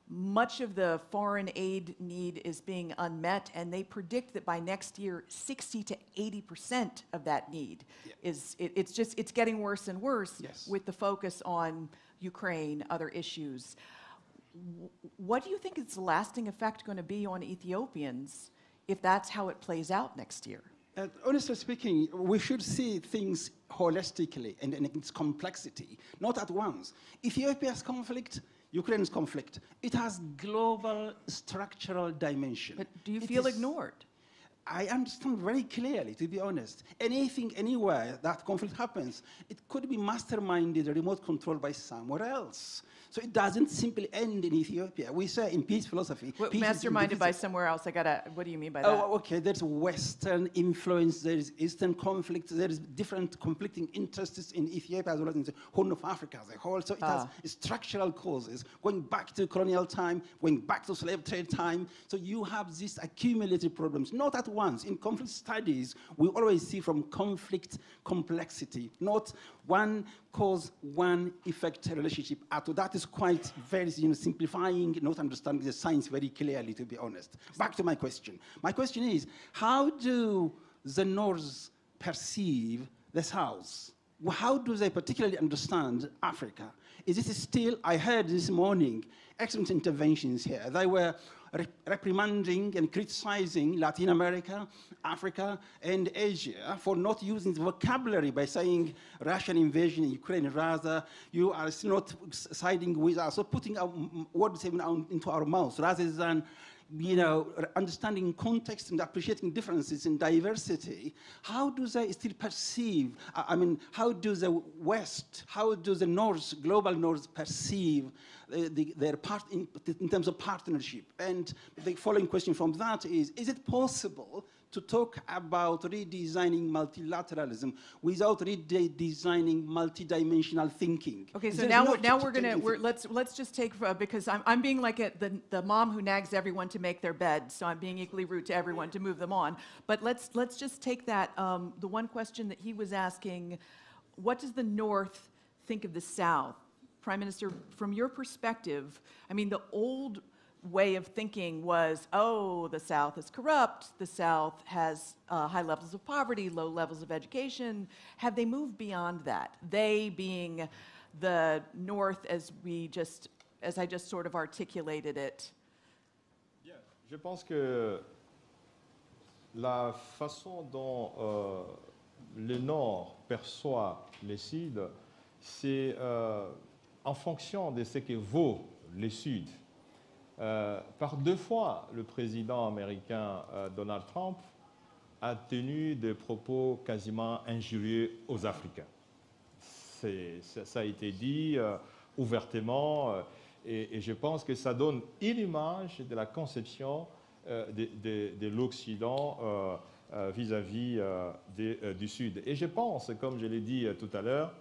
Much of the foreign aid need is being unmet, and they predict that by next year, 60 to 80% of that need it's getting worse and worse. Yes. With the focus on Ukraine, other issues. What do you think is the lasting effect going to be on Ethiopians if that's how it plays out next year? Honestly speaking, we should see things holistically and in its complexity, not at once. Ethiopia's conflict, Ukraine's conflict, it has global structural dimension. But do you feel ignored? I understand very clearly, to be honest. Anything, anywhere that conflict happens, it could be masterminded or remote controlled by somewhere else. So it doesn't simply end in Ethiopia. We say in peace philosophy, peace is Masterminded by indivisible. somewhere else. What do you mean by that? Oh, okay, there's Western influence, there is Eastern conflict, there is different conflicting interests in Ethiopia as well as in the Horn of Africa as a whole. So it has structural causes, going back to colonial time, going back to slave trade time. So you have these accumulated problems, not at once. In conflict studies, we always see from conflict complexity, not one cause, one effect relationship. That is quite very simplifying, not understanding the science very clearly, to be honest. Back to my question. My question is, how do the North perceive the South? How do they particularly understand Africa? Is it still, I heard this morning, excellent interventions here. They were reprimanding and criticizing Latin America, Africa, and Asia for not using the vocabulary by saying Russian invasion in Ukraine. Rather, you are still not siding with us, or putting our words even into our mouths, rather than understanding context and appreciating differences in diversity. How do they still perceive, how do the West, how do the North, global North perceive their part in terms of partnership? And the following question from that is it possible to talk about redesigning multilateralism without redesigning multidimensional thinking? Okay, so let's just take, because I'm being like the mom who nags everyone to make their bed, so I'm being equally rude to everyone to move them on. But let's just take that, the one question that he was asking, what does the North think of the South? Prime Minister, from your perspective, the old way of thinking was, the South is corrupt, the South has high levels of poverty, low levels of education. Have they moved beyond that? They being the North, as I just sort of articulated it. Bien, je pense que la façon dont le Nord perçoit le Sud, c'est en fonction de ce que vaut le Sud. Par 2 fois, le président américain Donald Trump a tenu des propos quasiment injurieux aux Africains. Ça a été dit ouvertement et je pense que ça donne une image de la conception de l'Occident vis-à-vis du Sud. Et je pense, comme je l'ai dit tout à l'heure,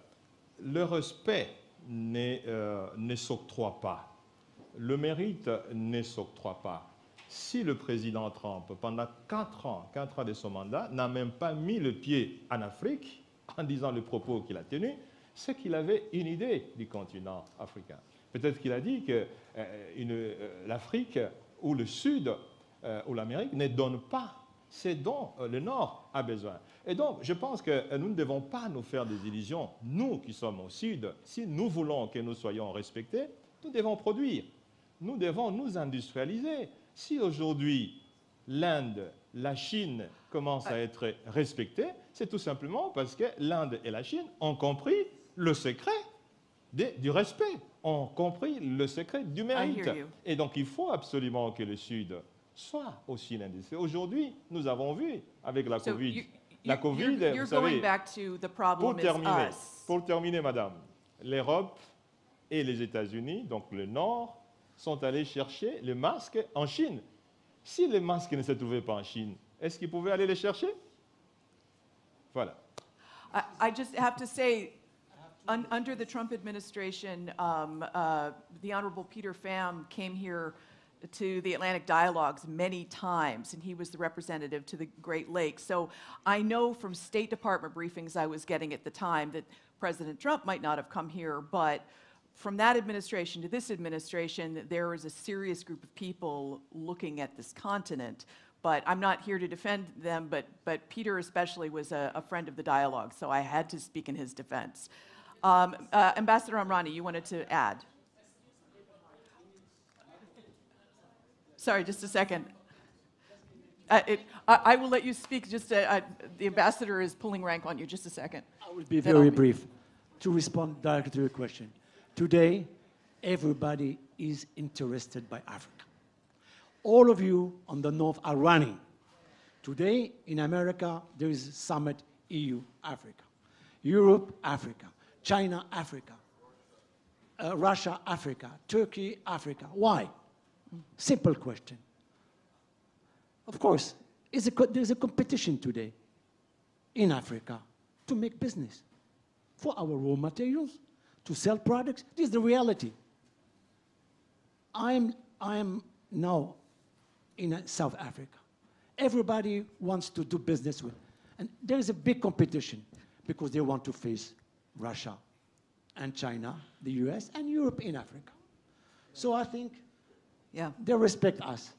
le respect ne s'octroie pas. Le mérite ne s'octroie pas. Si le président Trump, pendant 4 ans de son mandat, n'a même pas mis le pied en Afrique, en disant les propos qu'il a tenus, c'est qu'il avait une idée du continent africain. Peut-être qu'il a dit que l'Afrique ou le Sud ou l'Amérique ne donne pas ce dont le Nord a besoin. Et donc, je pense que nous ne devons pas nous faire des illusions. Nous qui sommes au Sud, si nous voulons que nous soyons respectés, nous devons produire. Nous devons nous industrialiser. Si aujourd'hui, l'Inde, la Chine commencent à être respectées, c'est tout simplement parce que l'Inde et la Chine ont compris le secret du respect, ont compris le secret du mérite. Et donc, il faut absolument que le Sud soit aussi l'industrie. Aujourd'hui, nous avons vu avec la Covid. La Covid, vous savez, pour terminer, madame, l'Europe et les États-Unis, donc le Nord, sont allés chercher les masques en Chine. Si les masques ne se trouvaient pas en Chine, est-ce qu'ils pouvaient aller les chercher? Voilà. I just have to say, under the Trump administration, the Honorable Peter Pham came here to the Atlantic Dialogues many times, and he was the representative to the Great Lakes. So I know from State Department briefings I was getting at the time that President Trump might not have come here, but from that administration to this administration, there was a serious group of people looking at this continent. But I'm not here to defend them, but Peter especially was a friend of the dialogue, so I had to speak in his defense. Ambassador Amrani, you wanted to add? Sorry, just a second. I will let you speak. Just the ambassador is pulling rank on you. Just a second. I will be very brief to respond directly to your question. Today, everybody is interested by Africa. All of you on the North are running. Today, in America, there is a summit EU-Africa. Europe, Africa. China, Africa. Russia, Africa, Turkey, Africa. Why? Simple question. Of course, there's a competition today in Africa to make business for our raw materials, to sell products. This is the reality. I am now in South Africa. Everybody wants to do business with, and there is a big competition because they want to face Russia and China, the US, and Europe in Africa. So I think they respect us,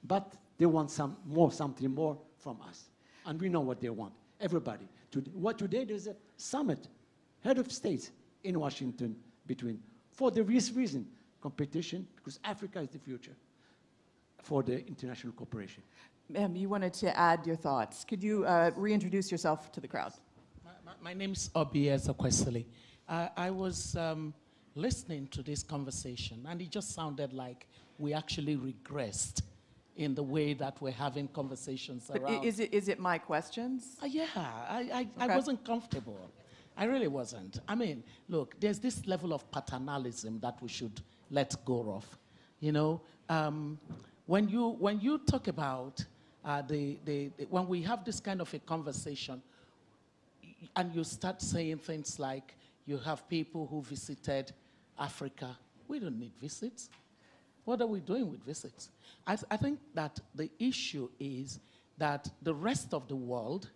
but they want something more from us. And we know what they want, everybody. Today there's a summit, head of states in Washington for the reason, competition, because Africa is the future for the international cooperation. Ma'am, you wanted to add your thoughts. Could you reintroduce yourself to the crowd? My name's Obi Ezekwesili. I was listening to this conversation, and it just sounded like we actually regressed in the way that we're having conversations around. Is it my questions? Yeah, I wasn't comfortable. I really wasn't. I mean, look, there's this level of paternalism that we should let go of. You know, when you talk about when we have this kind of a conversation, and you start saying things like, you have people who visited Africa. We don't need visits. What are we doing with visits? I think that the issue is that the rest of the world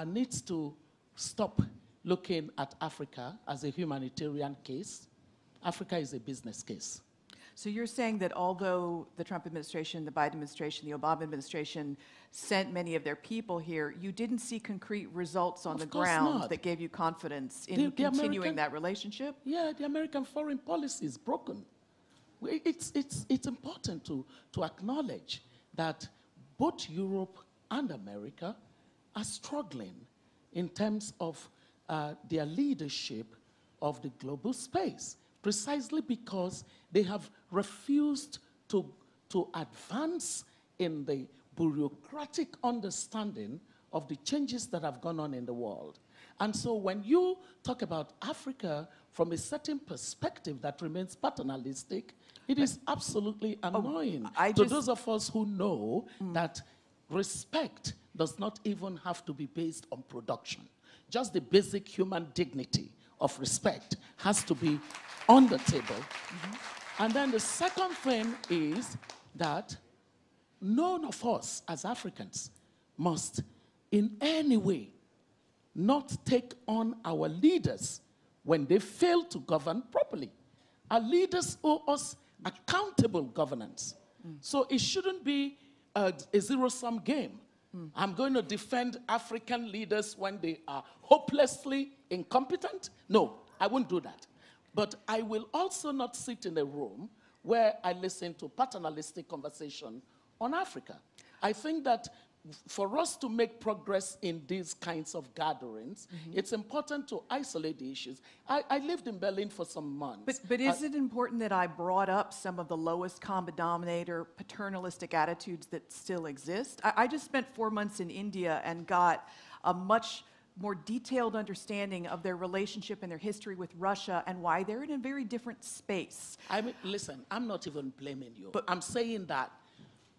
needs to stop looking at Africa as a humanitarian case. Africa is a business case. So you're saying that although the Trump administration, the Biden administration, the Obama administration sent many of their people here, you didn't see concrete results on the ground that gave you confidence in continuing that relationship? Yeah, the American foreign policy is broken. It's important to acknowledge that both Europe and America are struggling in terms of their leadership of the global space, precisely because they have refused to advance in the bureaucratic understanding of the changes that have gone on in the world. And so when you talk about Africa from a certain perspective that remains paternalistic, it is absolutely annoying to those of us who know that respect does not even have to be based on production. Just the basic human dignity of respect has to be on the table. And then the second thing is that none of us as Africans must in any way not take on our leaders when they fail to govern properly. Our leaders owe us accountable governance. So it shouldn't be a zero-sum game. I'm going to defend African leaders when they are hopelessly incompetent. No, I won't do that. But I will also not sit in a room where I listen to paternalistic conversation on Africa. I think that for us to make progress in these kinds of gatherings, it's important to isolate the issues. I lived in Berlin for some months. But is it important that I brought up some of the lowest common denominator paternalistic attitudes that still exist? I just spent 4 months in India and got a much more detailed understanding of their relationship and their history with Russia and why they're in a very different space. I mean, listen, I'm not even blaming you, but I'm saying that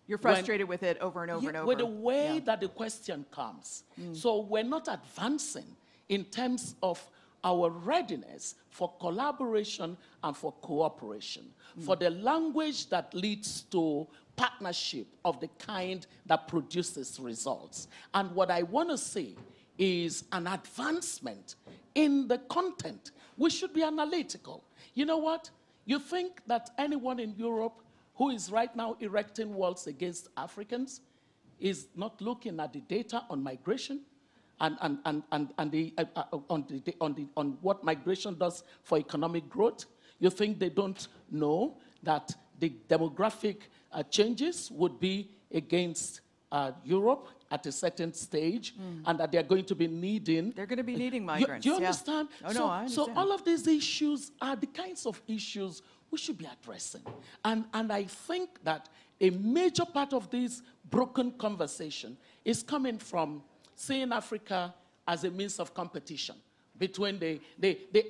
you're frustrated with it over and over and over. With the way that the question comes. So we're not advancing in terms of our readiness for collaboration and for cooperation, for the language that leads to partnership of the kind that produces results. And what I want to see is an advancement in the content. We should be analytical. You know what? You think that anyone in Europe who is right now erecting walls against Africans is not looking at the data on migration and on what migration does for economic growth? You think they don't know that the demographic changes would be against Europe at a certain stage, and that they're going to be needing... They're going to be needing migrants. Do you understand? Oh, no, I understand. So all of these issues are the kinds of issues we should be addressing. And I think that a major part of this broken conversation is coming from seeing Africa as a means of competition between the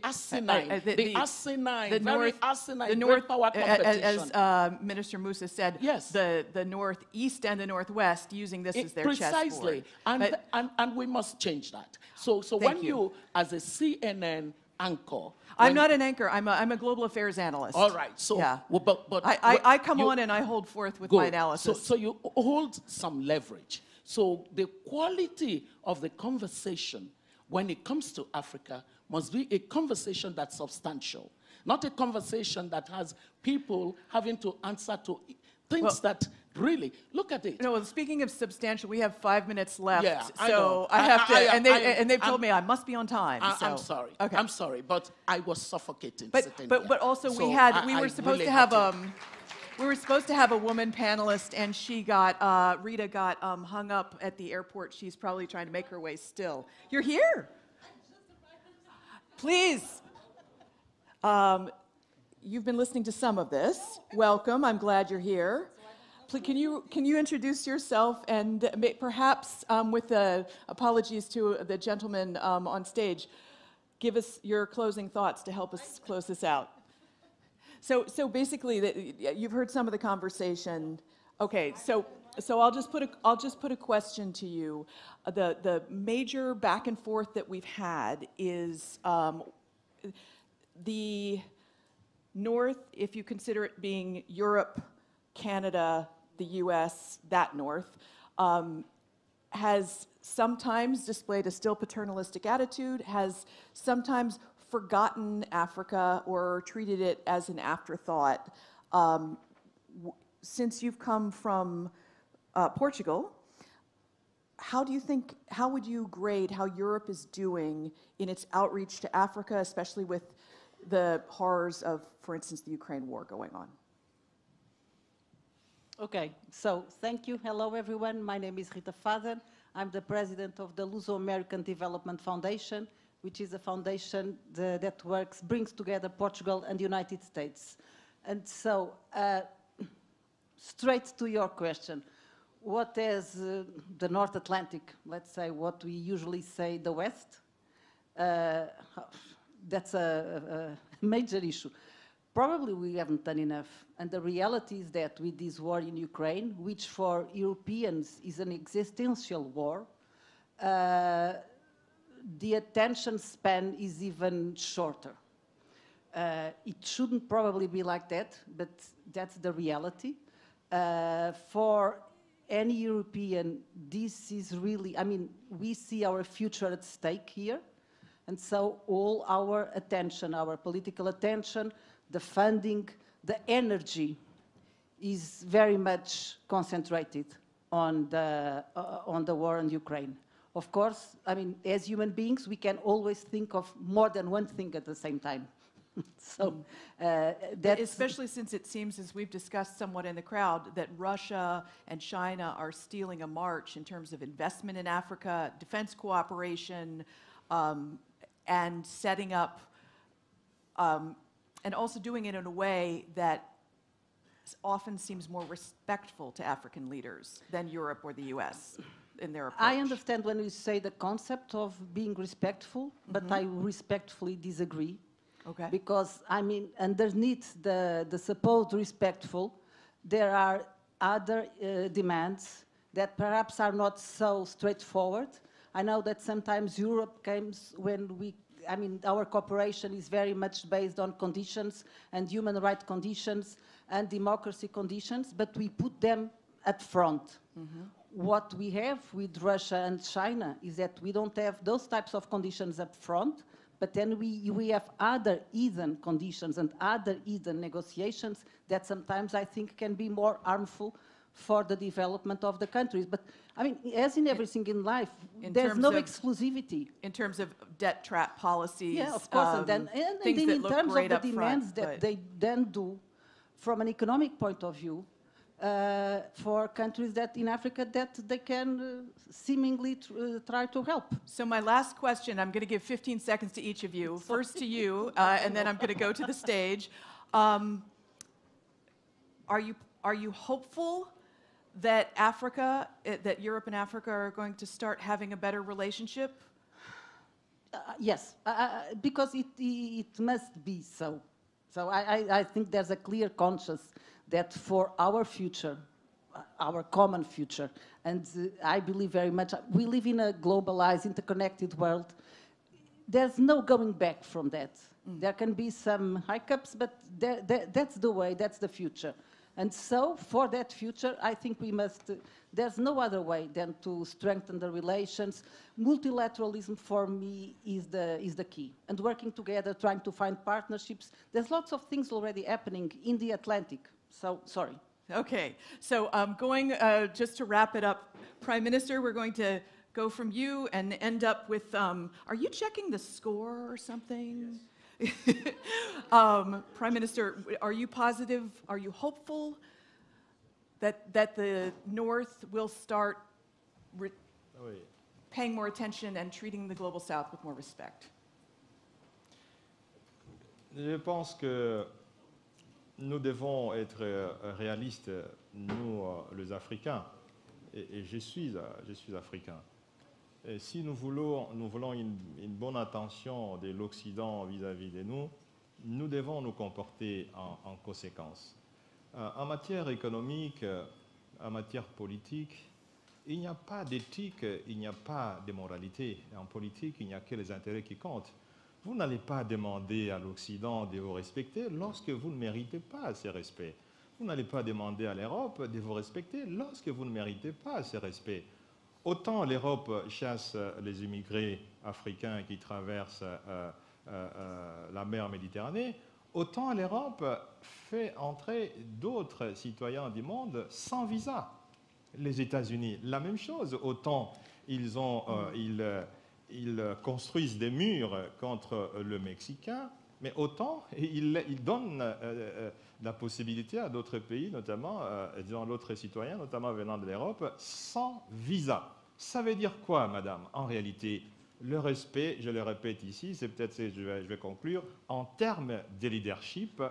asinine, the asinine, the very north, asinine, the great north, power competition. as Minister Musa said, yes, the northeast and the northwest using this as their precisely, chessboard. and we must change that. So when you, as a CNN anchor, I'm not an anchor. I'm a global affairs analyst. All right. So, yeah. Well, but I come on and I hold forth with my analysis. So you hold some leverage. So the quality of the conversation when it comes to Africa must be a conversation that's substantial, not a conversation that has people having to answer to things that really, look at it. No, well, speaking of substantial, we have 5 minutes left, Yeah, so I have to, and they've told me I must be on time. I'm sorry. Okay. I'm sorry, but I was suffocating. But also so we were supposed to have a woman panelist, and she got Rita got hung up at the airport. She's probably trying to make her way still. You're here. Please. You've been listening to some of this. Welcome. I'm glad you're here. Please, can you introduce yourself and perhaps with the apologies to the gentleman on stage, give us your closing thoughts to help us close this out. So basically, you've heard some of the conversation. Okay, so I'll just put a question to you. The major back and forth that we've had is the North, if you consider it being Europe, Canada, the U.S., that North, has sometimes displayed a still paternalistic attitude, has sometimes forgotten Africa or treated it as an afterthought. Since you've come from Portugal, how would you grade how Europe is doing in its outreach to Africa, especially with the horrors of, for instance, the Ukraine war going on? Okay, so thank you. Hello, everyone. My name is Rita Faden. I'm the president of the Luso-American Development Foundation, which is a foundation that brings together Portugal and the United States. And so, straight to your question, what is the North Atlantic, let's say what we usually say the West? That's a major issue. Probably we haven't done enough. And the reality is that with this war in Ukraine, which for Europeans is an existential war, the attention span is even shorter. It shouldn't probably be like that, but that's the reality. For any European, this is really, I mean, we see our future at stake here. And so all our attention, our political attention, the funding, the energy is very much concentrated on the war in Ukraine. Of course, I mean, as human beings, we can always think of more than one thing at the same time. So that's... Especially since it seems, as we've discussed somewhat in the crowd, that Russia and China are stealing a march in terms of investment in Africa, defense cooperation, and setting up, and also doing it in a way that often seems more respectful to African leaders than Europe or the US in their approach. I understand when you say the concept of being respectful, but I respectfully disagree. Okay. Because, I mean, underneath the supposed respectful, there are other demands that perhaps are not so straightforward. I know that sometimes Europe comes when I mean, our cooperation is very much based on conditions and human rights conditions and democracy conditions, but we put them at front. What we have with Russia and China is that we don't have those types of conditions up front, but then we have other hidden conditions and other hidden negotiations that sometimes I think can be more harmful for the development of the countries. But I mean, as in everything in life, there's no exclusivity. In terms of debt trap policies, yeah, of course, and then in terms of the demands that they then do from an economic point of view for countries that in Africa that they can seemingly try to help. So my last question, I'm going to give 15 seconds to each of you. First to you, and then I'm going to go to the stage. Are you hopeful that that Europe and Africa are going to start having a better relationship? Yes, because it must be so. So I think there's a clear conscience that for our future, our common future, and I believe very much, we live in a globalized, interconnected world. There's no going back from that. There can be some hiccups, but that's the way, that's the future. And so, for that future, I think we must, there's no other way than to strengthen the relations. Multilateralism, for me, is the key. And working together, trying to find partnerships. There's lots of things already happening in the Atlantic. So, sorry. Okay, so going, just to wrap it up, Prime Minister, we're going to go from you and end up with, are you checking the score or something? Yes. Prime Minister, are you positive, are you hopeful that the North will start paying more attention and treating the Global South with more respect? Je pense que nous devons être réalistes, nous, les Africains, et je suis africain. Et si nous voulons une bonne attention de l'Occident vis-à-vis de nous, nous devons nous comporter en conséquence. En matière économique, en matière politique, il n'y a pas d'éthique, il n'y a pas de moralité. En politique, il n'y a que les intérêts qui comptent. Vous n'allez pas demander à l'Occident de vous respecter lorsque vous ne méritez pas ce respect. Vous n'allez pas demander à l'Europe de vous respecter lorsque vous ne méritez pas ce respect. Autant l'Europe chasse les immigrés africains qui traversent la mer Méditerranée, autant l'Europe fait entrer d'autres citoyens du monde sans visa. Les États-Unis, la même chose. Autant ils construisent des murs contre le Mexicain, mais autant ils donnent la possibilité à d'autres pays, notamment d'autres citoyens, notamment venant de l'Europe, sans visa. Ça veut dire quoi, madame? En réalité, le respect, je le répète ici, c'est peut-être je vais conclure, en termes de leadership,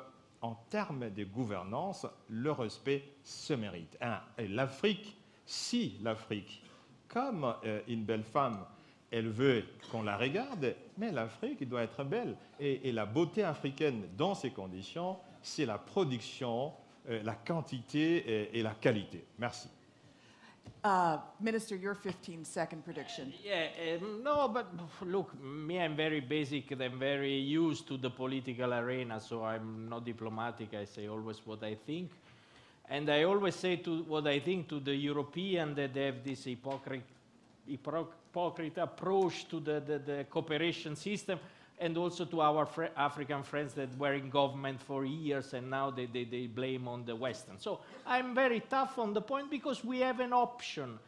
en termes de gouvernance, le respect se mérite. Et l'Afrique, si l'Afrique, comme une belle femme, elle veut qu'on la regarde, mais l'Afrique doit être belle. Et la beauté africaine, dans ces conditions, c'est la production, la quantité et la qualité. Merci. Minister, your 15-second prediction. No, but look, me, I'm very basic, I'm very used to the political arena, so I'm not diplomatic, I say always what I think. And I always say what I think to the European that they have this hypocrite approach to the cooperation system, and also to our African friends that were in government for years and now they blame on the Western. So I'm very tough on the point because we have an option.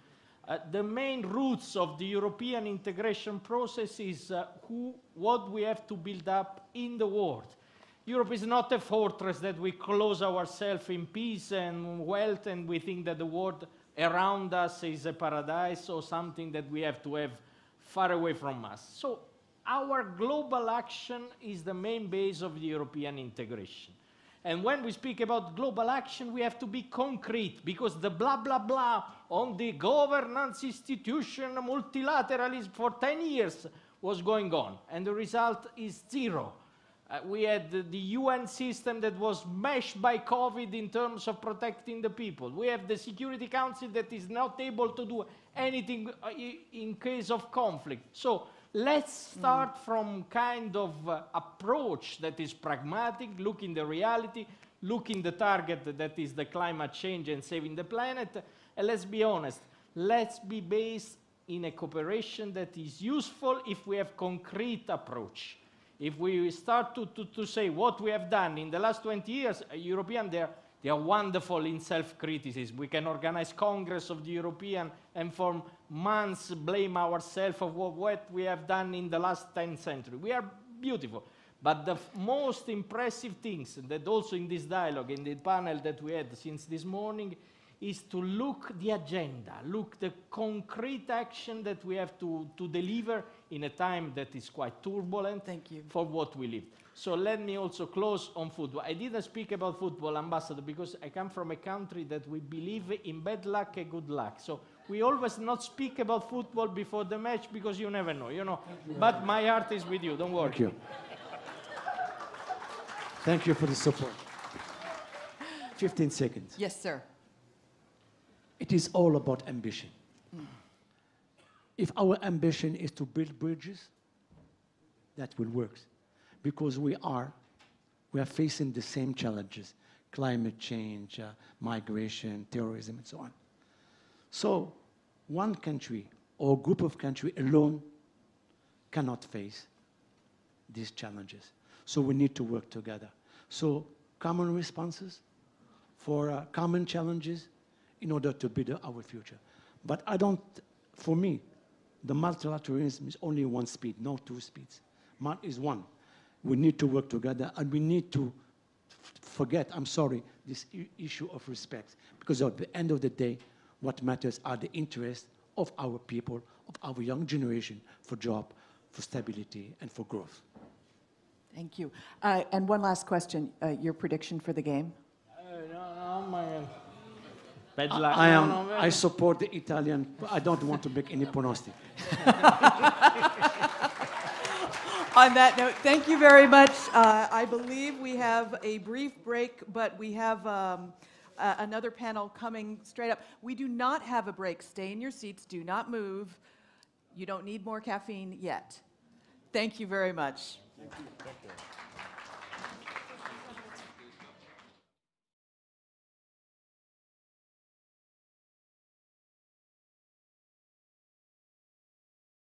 The main roots of the European integration process is what we have to build up in the world. Europe is not a fortress that we close ourselves in peace and wealth and we think that the world around us is a paradise or something that we have to have far away from us. So our global action is the main base of the European integration. And when we speak about global action, we have to be concrete, because the blah, blah, blah on the governance institution, multilateralism for 10 years was going on, and the result is zero. We had the UN system that was mashed by COVID in terms of protecting the people. We have the Security Council that is not able to do anything in case of conflict. So let's start from kind of approach that is pragmatic, look in the reality, look in the target that is the climate change and saving the planet, and let's be honest, let's be based in a cooperation that is useful if we have concrete approach. If we start to say what we have done in the last 20 years, Europeans, they are wonderful in self-criticism. We can organize Congress of the European and for months blame ourselves for what we have done in the last 10th century. We are beautiful. But the most impressive things that also in this dialogue, in the panel that we had since this morning, is to look the agenda, look the concrete action that we have to deliver in a time that is quite turbulent. Thank you. For what we live. So let me also close on football. I didn't speak about football, Ambassador, because I come from a country that we believe in bad luck and good luck. So We always not speak about football before the match because you never know, you know. But my heart is with you, don't worry. Thank you. Thank you for the support. 15 seconds. Yes, sir. It is all about ambition. If our ambition is to build bridges, that will work. Because we are facing the same challenges: climate change, migration, terrorism, and so on. So one country or group of countries alone cannot face these challenges. So we need to work together. So common responses for common challenges in order to build our future. But for me, the multilateralism is only one speed, no two speeds. Is one. We need to work together, and we need to forget, this issue of respect. Because at the end of the day, what matters are the interests of our people, of our young generation, for job, for stability, and for growth. Thank you. And one last question, your prediction for the game? I support the Italian. I don't want to make any prognostic. On that note, thank you very much. I believe we have a brief break, but we have another panel coming straight up. We do not have a break. Stay in your seats. Do not move. You don't need more caffeine yet. Thank you very much. Thank you.